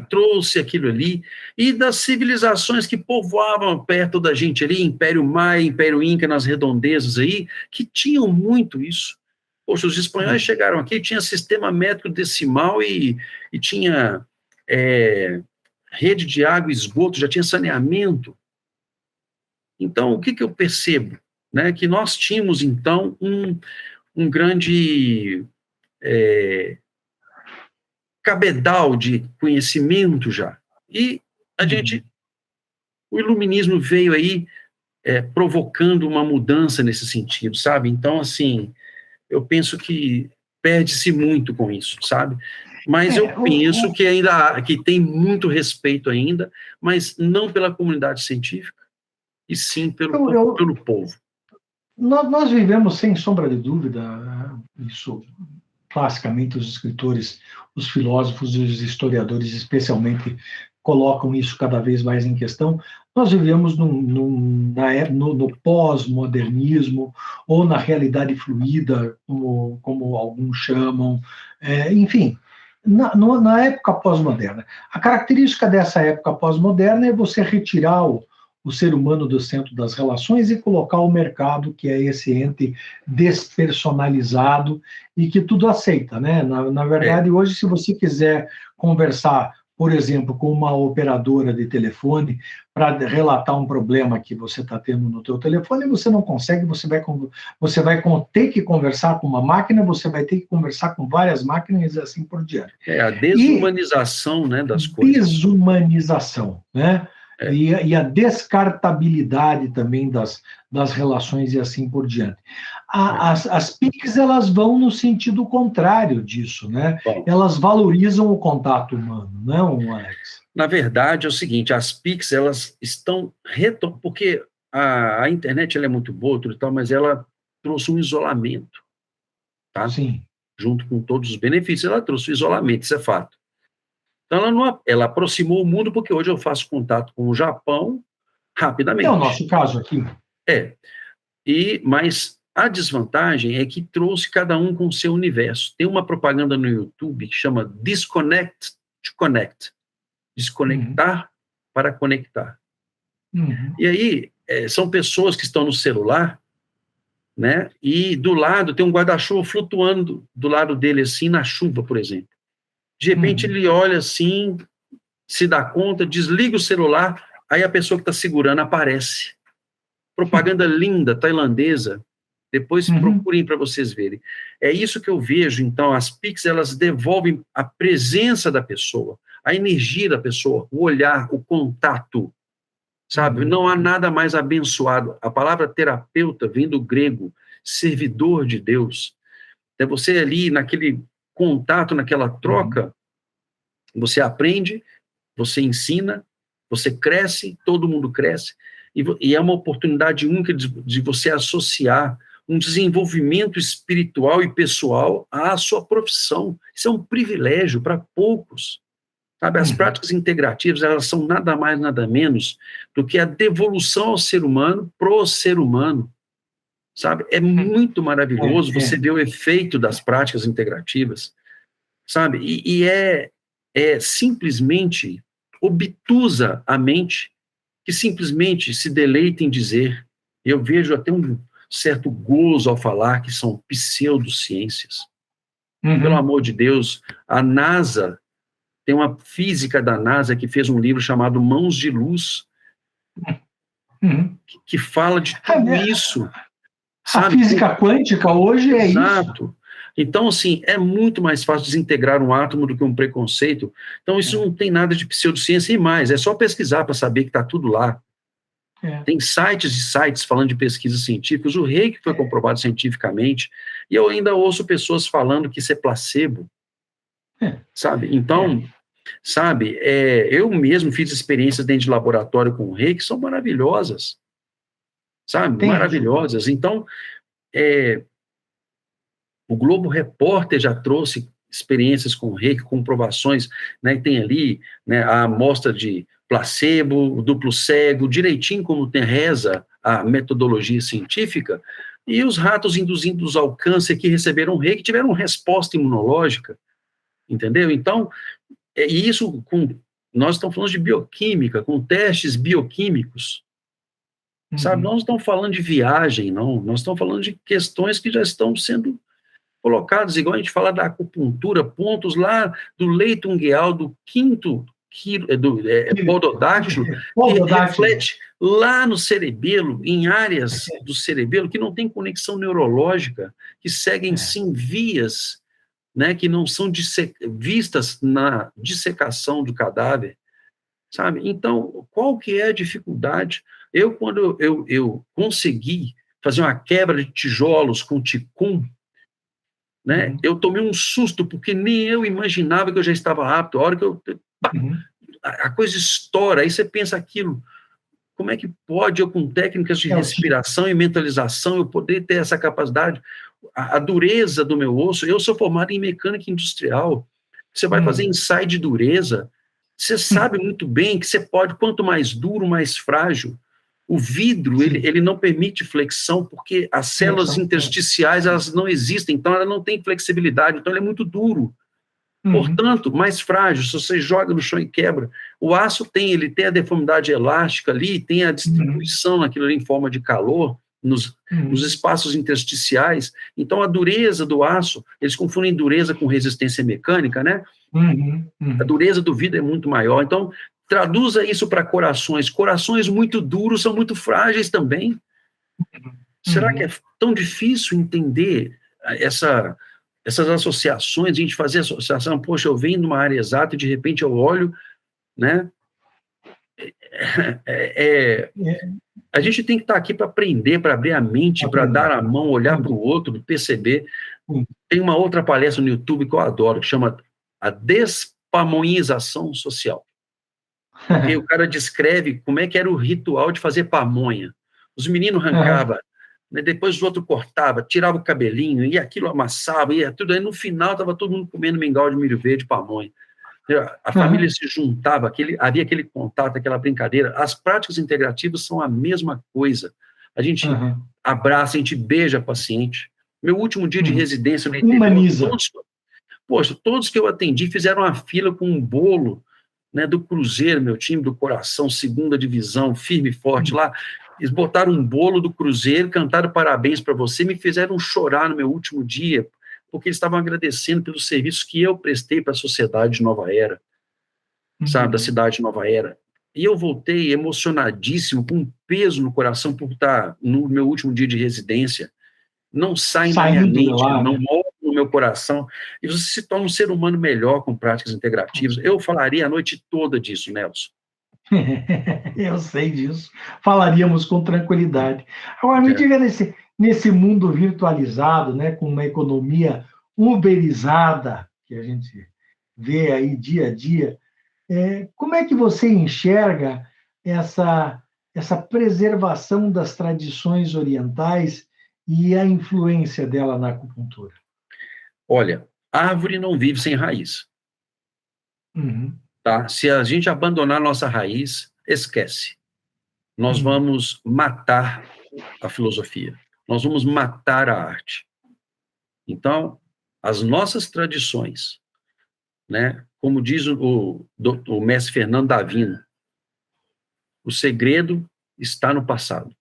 trouxe aquilo ali, e das civilizações que povoavam perto da gente ali, Império Maia, Império Inca, nas redondezas aí, que tinham muito isso. Poxa, os espanhóis chegaram aqui, tinha sistema métrico decimal e tinha rede de água e esgoto, já tinha saneamento. Então, o que eu percebo? Né? Que nós tínhamos, então, um grande cabedal de conhecimento já. E o iluminismo veio aí provocando uma mudança nesse sentido, sabe? Então, assim, eu penso que perde-se muito com isso, sabe? Mas eu penso que ainda que tem muito respeito ainda, mas não pela comunidade científica, e sim pelo povo. Nós vivemos, sem sombra de dúvida, isso classicamente os escritores, os filósofos e os historiadores especialmente colocam isso cada vez mais em questão. Nós vivemos no pós-modernismo, ou na realidade fluida, como alguns chamam, enfim, na época pós-moderna. A característica dessa época pós-moderna é você retirar o ser humano do centro das relações e colocar o mercado, que é esse ente despersonalizado e que tudo aceita, né? Na verdade, hoje, se você quiser conversar, por exemplo, com uma operadora de telefone para relatar um problema que você está tendo no teu telefone, você não consegue, você vai ter que conversar com uma máquina, você vai ter que conversar com várias máquinas e assim por diante. A desumanização, né, das coisas. Desumanização, né? E a descartabilidade também das relações e assim por diante. As PICs, elas vão no sentido contrário disso, né? Elas valorizam o contato humano, não, Alex? Na verdade, é o seguinte, as PICs, elas estão porque a internet ela é muito boa, tudo e tal, mas ela trouxe um isolamento, tá? Sim. Junto com todos os benefícios, ela trouxe o isolamento, isso é fato. Então, ela aproximou o mundo, porque hoje eu faço contato com o Japão rapidamente. É o nosso caso aqui. Mas a desvantagem é que trouxe cada um com o seu universo. Tem uma propaganda no YouTube que chama Disconnect to Connect. Desconectar para conectar. E aí, são pessoas que estão no celular, né? E do lado tem um guarda-chuva flutuando do lado dele, assim, na chuva, por exemplo. De repente, ele olha assim, se dá conta, desliga o celular, aí a pessoa que está segurando aparece. Propaganda linda, tailandesa. Depois procurem para vocês verem. É isso que eu vejo, então, as PICs, elas devolvem a presença da pessoa, a energia da pessoa, o olhar, o contato, sabe? Não há nada mais abençoado. A palavra terapeuta vem do grego, servidor de Deus. É você ali, naquele contato, naquela troca, você aprende, você ensina, você cresce, todo mundo cresce, e é uma oportunidade única de você associar um desenvolvimento espiritual e pessoal à sua profissão. Isso é um privilégio para poucos. Sabe, as práticas integrativas, elas são nada mais, nada menos do que a devolução ao ser humano pro ser humano, sabe? É muito maravilhoso você ver o efeito das práticas integrativas, sabe? É simplesmente obtusa a mente, que simplesmente se deleita em dizer. Eu vejo até um certo gozo ao falar que são pseudociências. Pelo amor de Deus, a NASA, tem uma física da NASA que fez um livro chamado Mãos de Luz, que fala de tudo isso. A física quântica hoje é isso. Exato. Então, assim, é muito mais fácil desintegrar um átomo do que um preconceito. Então, isso não tem nada de pseudociência e mais. É só pesquisar para saber que está tudo lá. Tem sites e sites falando de pesquisas científicas. O reiki foi comprovado cientificamente. E eu ainda ouço pessoas falando que isso é placebo. Sabe? Então... Sabe, eu mesmo fiz experiências dentro de laboratório com o reiki que são maravilhosas, sabe, maravilhosas. Então, o Globo Repórter já trouxe experiências com o reiki, comprovações, né, e tem ali, né, a amostra de placebo, duplo cego, direitinho como reza a metodologia científica, e os ratos induzidos ao câncer que receberam reiki tiveram resposta imunológica, entendeu? Então, e isso, nós estamos falando de bioquímica, com testes bioquímicos, sabe? Nós não estamos falando de viagem, não. Nós estamos falando de questões que já estão sendo colocadas, igual a gente fala da acupuntura, pontos lá do leito ungueal, do quinto pododáctilo, que reflete lá no cerebelo, em áreas do cerebelo que não tem conexão neurológica, que seguem sim vias, né, que não são vistas na dissecação do cadáver, sabe? Então, qual que é a dificuldade? Quando eu consegui fazer uma quebra de tijolos com Qigong, né, eu tomei um susto, porque nem eu imaginava que eu já estava apto. A hora que a coisa estoura, aí você pensa aquilo, como é que pode eu, com técnicas de respiração e mentalização, eu poder ter essa capacidade? A dureza do meu osso, eu sou formado em mecânica industrial, você vai fazer ensaio de dureza, você sabe muito bem que você pode, quanto mais duro, mais frágil. O vidro, ele não permite flexão, porque as células intersticiais, elas não existem, então ela não tem flexibilidade, então ele é muito duro. Portanto, mais frágil, se você joga no chão e quebra. O aço ele tem a deformidade elástica ali, tem a distribuição naquilo ali em forma de calor, nos espaços intersticiais. Então, a dureza do aço, eles confundem dureza com resistência mecânica, né? A dureza do vidro é muito maior. Então, traduza isso para corações. Corações muito duros são muito frágeis também. Será que é tão difícil entender essas associações, a gente fazer associação? Poxa, eu venho numa área exata e de repente eu olho, né? A gente tem que estar aqui para aprender, para abrir a mente, para dar a mão, olhar para o outro, perceber. Tem uma outra palestra no YouTube que eu adoro, que chama a despamonhização social. Porque o cara descreve como é que era o ritual de fazer pamonha. Os meninos arrancavam, né, depois o outro cortava, tirava o cabelinho, e aquilo amassava, e tudo. Aí no final estava todo mundo comendo mingau de milho verde, pamonha. A família se juntava, havia aquele contato, aquela brincadeira. As práticas integrativas são a mesma coisa. A gente abraça, a gente beija paciente. Meu último dia de residência no interior, humaniza. Todos que eu atendi fizeram uma fila com um bolo, né, do Cruzeiro, meu time do coração, segunda divisão, firme e forte lá. Eles botaram um bolo do Cruzeiro, cantaram parabéns para você, me fizeram chorar no meu último dia, porque eles estavam agradecendo pelos serviços que eu prestei para a sociedade de Nova Era, sabe, da cidade de Nova Era. E eu voltei emocionadíssimo, com um peso no coração por estar no meu último dia de residência. Não sai da minha mente, não mora no meu coração, e você se torna um ser humano melhor com práticas integrativas. Eu falaria a noite toda disso, Nelson. Eu sei disso. Falaríamos com tranquilidade. Agora, me diga, nesse mundo virtualizado, né, com uma economia uberizada, que a gente vê aí dia a dia, como é que você enxerga essa preservação das tradições orientais e a influência dela na acupuntura? Olha, árvore não vive sem raiz, Uhum. tá? Se a gente abandonar nossa raiz, esquece. Nós Uhum. vamos matar a filosofia. Nós vamos matar a arte. Então, as nossas tradições, né? Como diz o mestre Fernando Davino, o segredo está no passado.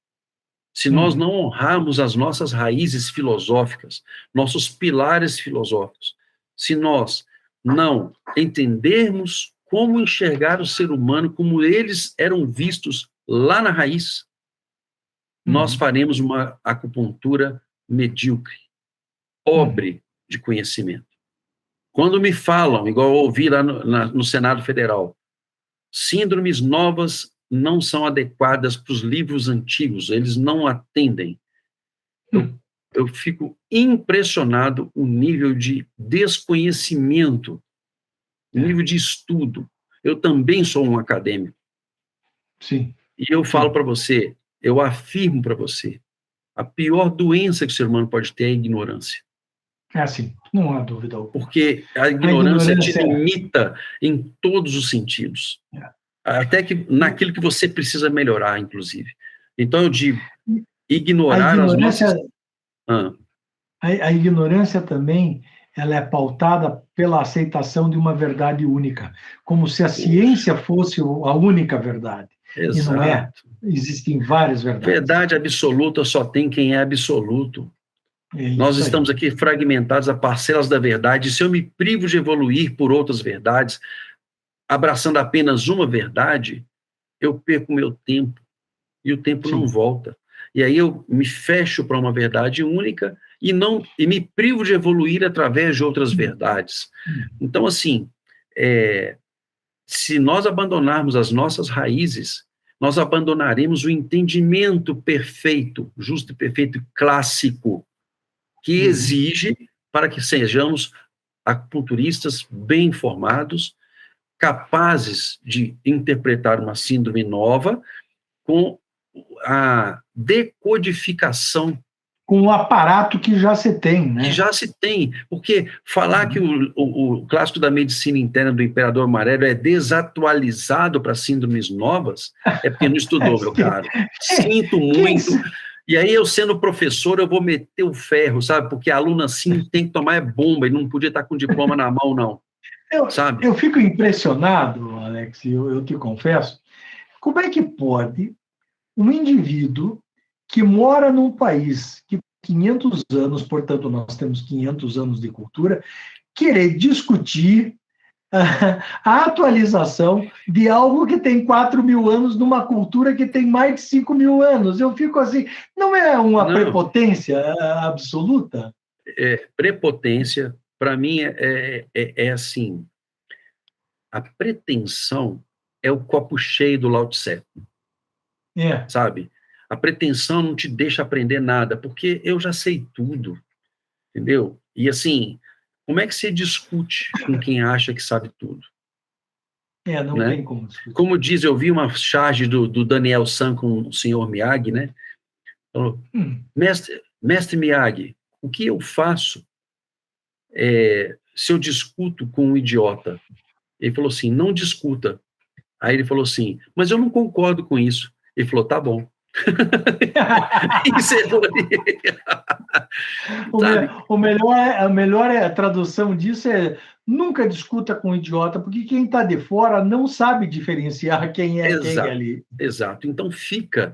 Se nós Uhum. não honrarmos as nossas raízes filosóficas, nossos pilares filosóficos, se nós não entendermos como enxergar o ser humano, como eles eram vistos lá na raiz, nós Uhum. faremos uma acupuntura medíocre, Uhum. pobre de conhecimento. Quando me falam, igual eu ouvi lá no Senado Federal, síndromes novas não são adequadas para os livros antigos, eles não atendem. Eu, Uhum. eu fico impressionado o nível de desconhecimento, o É, nível de estudo. Eu também sou um acadêmico. sim, E eu falo sim. para você, eu afirmo para você, a pior doença que o ser humano pode ter é a ignorância. É assim, não há dúvida alguma. Porque a A ignorância te ignorância limita em todos os sentidos. é. Até que naquilo que você precisa melhorar, inclusive. Então, eu digo, A ignorar as ignorância, nossas... Ah, a ignorância também, ela é pautada pela aceitação de uma verdade única, como se a poxa, ciência fosse a única verdade. E não é. exato. Existem várias verdades. Verdade absoluta só tem quem é absoluto. É Nós isso aí. estamos aqui fragmentados a parcelas da verdade. Se eu me privo de evoluir por outras verdades, abraçando apenas uma verdade, eu perco meu tempo e o tempo não Sim. volta. E aí eu me fecho para uma verdade única e me privo de evoluir através de outras verdades. Então, assim, é, se nós abandonarmos as nossas raízes, nós abandonaremos o entendimento perfeito, justo e perfeito e clássico, que Uhum. exige para que sejamos acupunturistas bem informados, capazes de interpretar uma síndrome nova com a decodificação Com o aparato que já se tem, que né? já se tem, porque falar que Uhum. o clássico da medicina interna do Imperador Amarelo é desatualizado para síndromes novas, é porque não estudou, meu Quem, caro. Sinto quem, muito. E aí, eu sendo professor, eu vou meter o ferro, sabe? Porque a aluna, assim, tem que tomar bomba, e não podia estar com diploma na mão, não, sabe? eu fico impressionado, Alex, eu te confesso, como é que pode um indivíduo que mora num país que tem 500 anos, portanto, nós temos 500 anos de cultura, querer discutir a atualização de algo que tem 4.000 anos numa cultura que tem mais de 5.000 anos. Eu fico assim, não é uma Não, prepotência absoluta? prepotência, para mim, é assim, a pretensão é o copo cheio do Lao Tse, É, sabe? A pretensão não te deixa aprender nada, porque eu já sei tudo, entendeu? E assim, como é que você discute com quem acha que sabe tudo, não né? tem como discutir. Como diz, eu vi uma charge do Daniel San com o senhor Miyagi, né? Falou, Hum, mestre Miyagi, o que eu faço se eu discuto com um idiota? Ele falou assim, não discuta. Aí ele falou assim, mas eu não concordo com isso. Ele falou, tá bom. Encerrou ali, sabe? a melhor a tradução disso é nunca discuta com um idiota, porque quem está de fora não sabe diferenciar quem é quem Exato, ali. exato. Então fica,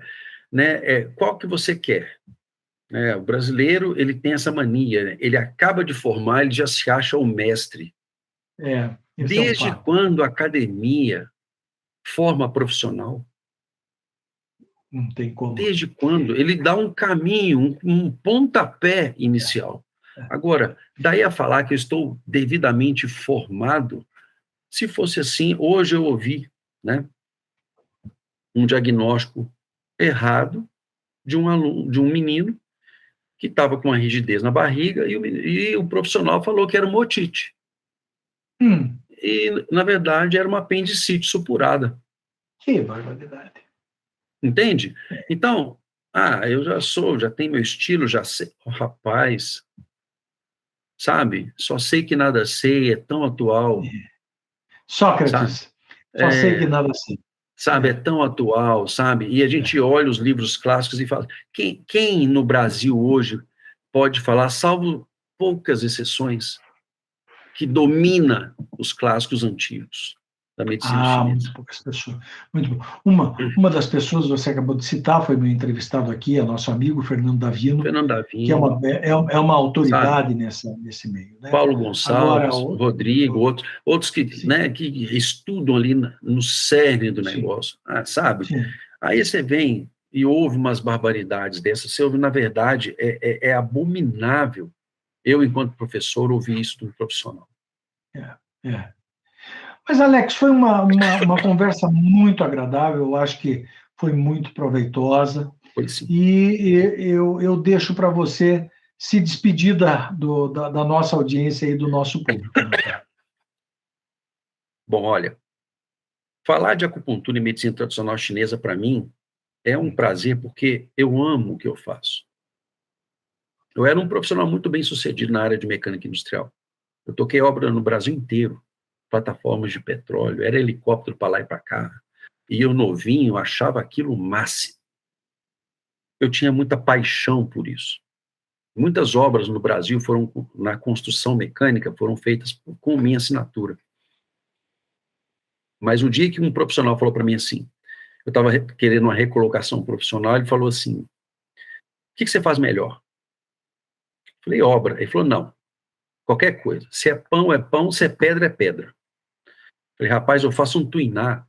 né? Qual que você quer? O brasileiro ele tem essa mania, né? Ele acaba de formar, ele já se acha o mestre. Esse é um Desde fato. quando a academia forma profissional? Não tem como. Desde quando? Ele dá um caminho, um pontapé inicial. Agora, daí a falar que eu estou devidamente formado, se fosse assim, hoje eu ouvi, né, um diagnóstico errado de um aluno, de um menino que estava com uma rigidez na barriga e o profissional falou que era uma otite. Hum, E, na verdade, era uma apendicite supurada. que barbaridade. Entende? Então, Eu já tenho meu estilo, já sei. Oh, rapaz, sabe? Só sei que nada sei, é tão atual, sabe? Sócrates, só sei que É, nada sei. sabe, é tão atual, sabe? E a gente olha os livros clássicos e fala, quem no Brasil hoje pode falar, salvo poucas exceções, que domina os clássicos antigos da medicina Muito chinesa? poucas pessoas. Muito bom. Uma das pessoas que você acabou de citar foi meu entrevistado aqui, é nosso amigo Fernando Davino, Fernando que Davino, é uma sabe? autoridade nesse meio, né? Paulo Agora, Gonçalves, Rodrigo, outros que, sim, né, que estudam ali no cerne do sim, negócio, sabe? sim, Aí você vem e ouve umas barbaridades dessas, você ouve, na verdade, é abominável, eu, enquanto professor, ouvi isso de um profissional. é, é. Mas, Alex, foi uma conversa muito agradável, eu acho que foi muito proveitosa, Foi sim. e eu deixo para você se despedir da nossa audiência e do nosso público, meu caro. Bom, olha, falar de acupuntura e medicina tradicional chinesa, para mim, é um prazer, porque eu amo o que eu faço. Eu era um profissional muito bem sucedido na área de mecânica industrial. Eu toquei obra no Brasil inteiro, plataformas de petróleo, era helicóptero para lá e para cá. E eu novinho achava aquilo o máximo. Eu tinha muita paixão por isso. Muitas obras no Brasil foram na construção mecânica foram feitas com minha assinatura. Mas o dia que um profissional falou para mim assim, eu estava querendo uma recolocação profissional, ele falou assim: "O que você faz melhor?" Eu falei: "Obra". Ele falou: "Não, qualquer coisa. Se é pão, se é pedra, é pedra." Eu falei: "Rapaz, eu faço um tuiná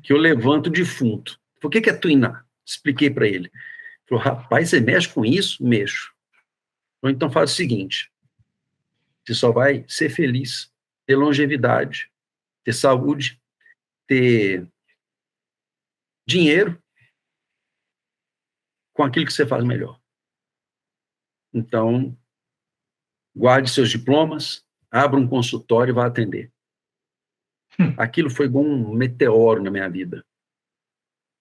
que eu levanto defunto." Por que é tuiná? Expliquei para ele. Ele falou: "Rapaz, você mexe com isso?" "Mexo." Ou então faz o seguinte: você só vai ser feliz, ter longevidade, ter saúde, ter dinheiro com aquilo que você faz melhor. Então, guarde seus diplomas, abra um consultório e vá atender. Aquilo foi como um meteoro na minha vida.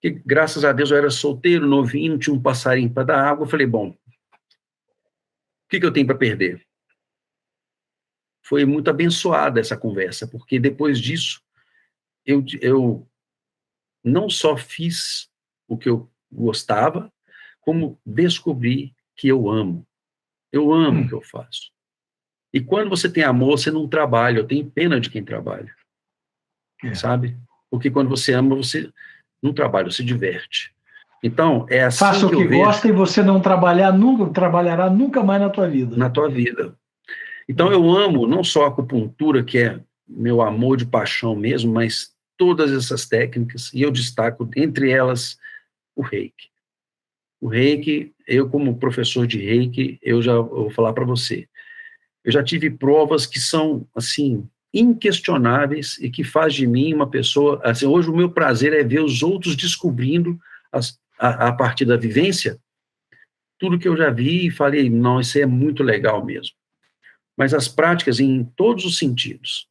E, graças a Deus, eu era solteiro, novinho, tinha um passarinho para dar água. Eu falei: bom, o que eu tenho para perder? Foi muito abençoada essa conversa, porque depois disso, eu não só fiz o que eu gostava, como descobri que eu amo. Eu amo o que eu faço. E quando você tem amor, você não trabalha. Eu tenho pena de quem trabalha, É. sabe? Porque quando você ama, você não trabalha, você se diverte. Então, é assim Faça o que eu que vejo gosta e você não trabalhará nunca mais na tua vida. na tua vida. Então, É. eu amo não só a acupuntura, que é meu amor de paixão mesmo, mas todas essas técnicas, e eu destaco, entre elas, o reiki. O reiki, eu como professor de reiki, eu vou falar para você, eu já tive provas que são, assim, inquestionáveis e que faz de mim uma pessoa, assim, hoje o meu prazer é ver os outros descobrindo a partir da vivência, tudo que eu já vi e falei, não, isso é muito legal mesmo. Mas as práticas, em todos os sentidos,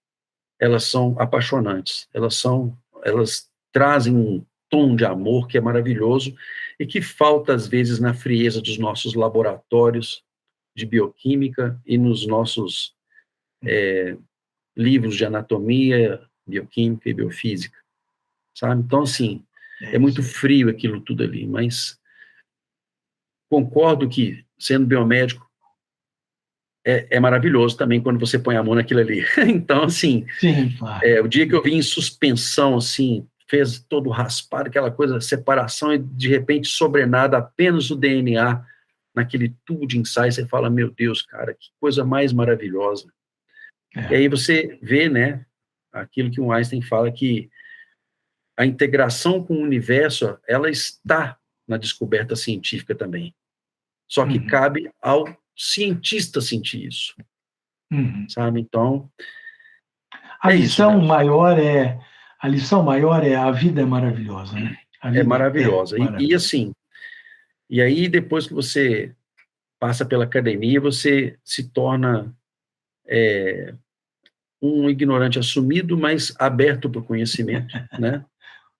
elas são apaixonantes, elas trazem um tom de amor que é maravilhoso e que falta, às vezes, na frieza dos nossos laboratórios de bioquímica e nos nossos livros de anatomia, bioquímica e biofísica, sabe? Então, assim, É é muito isso aí. frio aquilo tudo ali, mas concordo que, sendo biomédico, é maravilhoso também quando você põe a mão naquilo ali. Então, assim, Sim, claro. o dia que eu vim em suspensão, assim, fez todo o raspado, aquela coisa, separação, e de repente, sobrenada apenas o DNA naquele tubo de ensaio, você fala, meu Deus, cara, que coisa mais maravilhosa. E É. aí você vê, né, aquilo que o Einstein fala, que a integração com o universo, ela está na descoberta científica também. Só que Uhum. cabe ao cientista sentir isso, Uhum. sabe? Então, A é isso, lição Nelson. maior é a lição maior é a vida é maravilhosa, né? A É vida é maravilhosa. E maravilhosa. assim, e aí depois que você passa pela academia, você se torna um ignorante assumido, mas aberto para o conhecimento, né?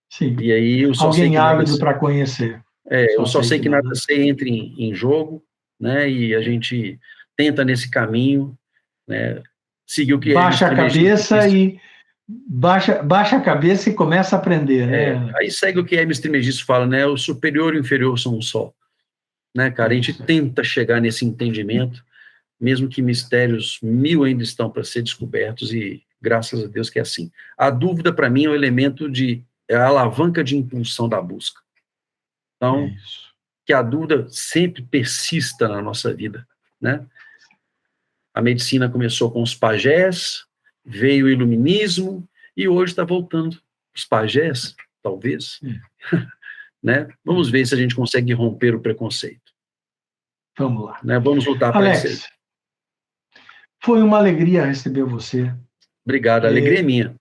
Sim. E aí eu só sei Alguém que nada ávido para conhecer. Eu só sei que nada sei entra em jogo, né? E a gente tenta nesse caminho, né? Seguir o que baixa a cabeça e baixa a cabeça e começa a aprender, né? Aí segue o que Hermes Trismegisto fala, né? O superior e o inferior são um só, né, cara? A gente tenta chegar nesse entendimento, mesmo que mistérios mil ainda estão para ser descobertos, e graças a Deus que é assim. A dúvida, para mim, é o elemento é a alavanca de impulsão da busca. Então, que a dúvida sempre persista na nossa vida, né? A medicina começou com os pajés, veio o iluminismo, e hoje está voltando os pajés, talvez, né? Vamos ver se a gente consegue romper o preconceito. Vamos lá. Né? Vamos lutar para isso aí. Foi uma alegria receber você. Obrigado, a alegria é minha.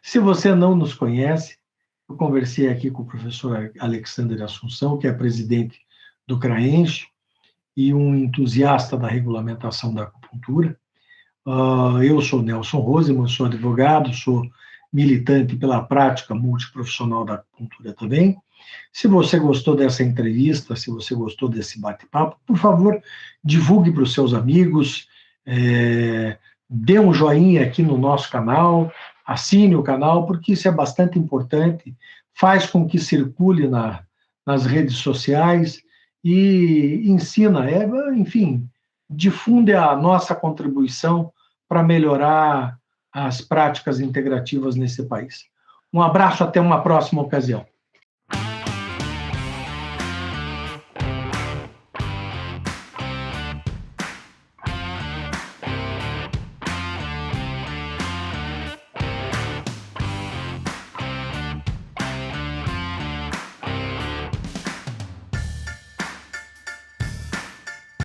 Se você não nos conhece, eu conversei aqui com o professor Alexandre Assunção, que é presidente do CRAENGE e um entusiasta da regulamentação da acupuntura. Eu sou Nelson Roseman, sou advogado, sou militante pela prática multiprofissional da acupuntura também. Se você gostou dessa entrevista, se você gostou desse bate-papo, por favor, divulgue para os seus amigos, dê um joinha aqui no nosso canal, assine o canal, porque isso é bastante importante, faz com que circule nas redes sociais e ensina, enfim, difunde a nossa contribuição para melhorar as práticas integrativas nesse país. Um abraço, até uma próxima ocasião.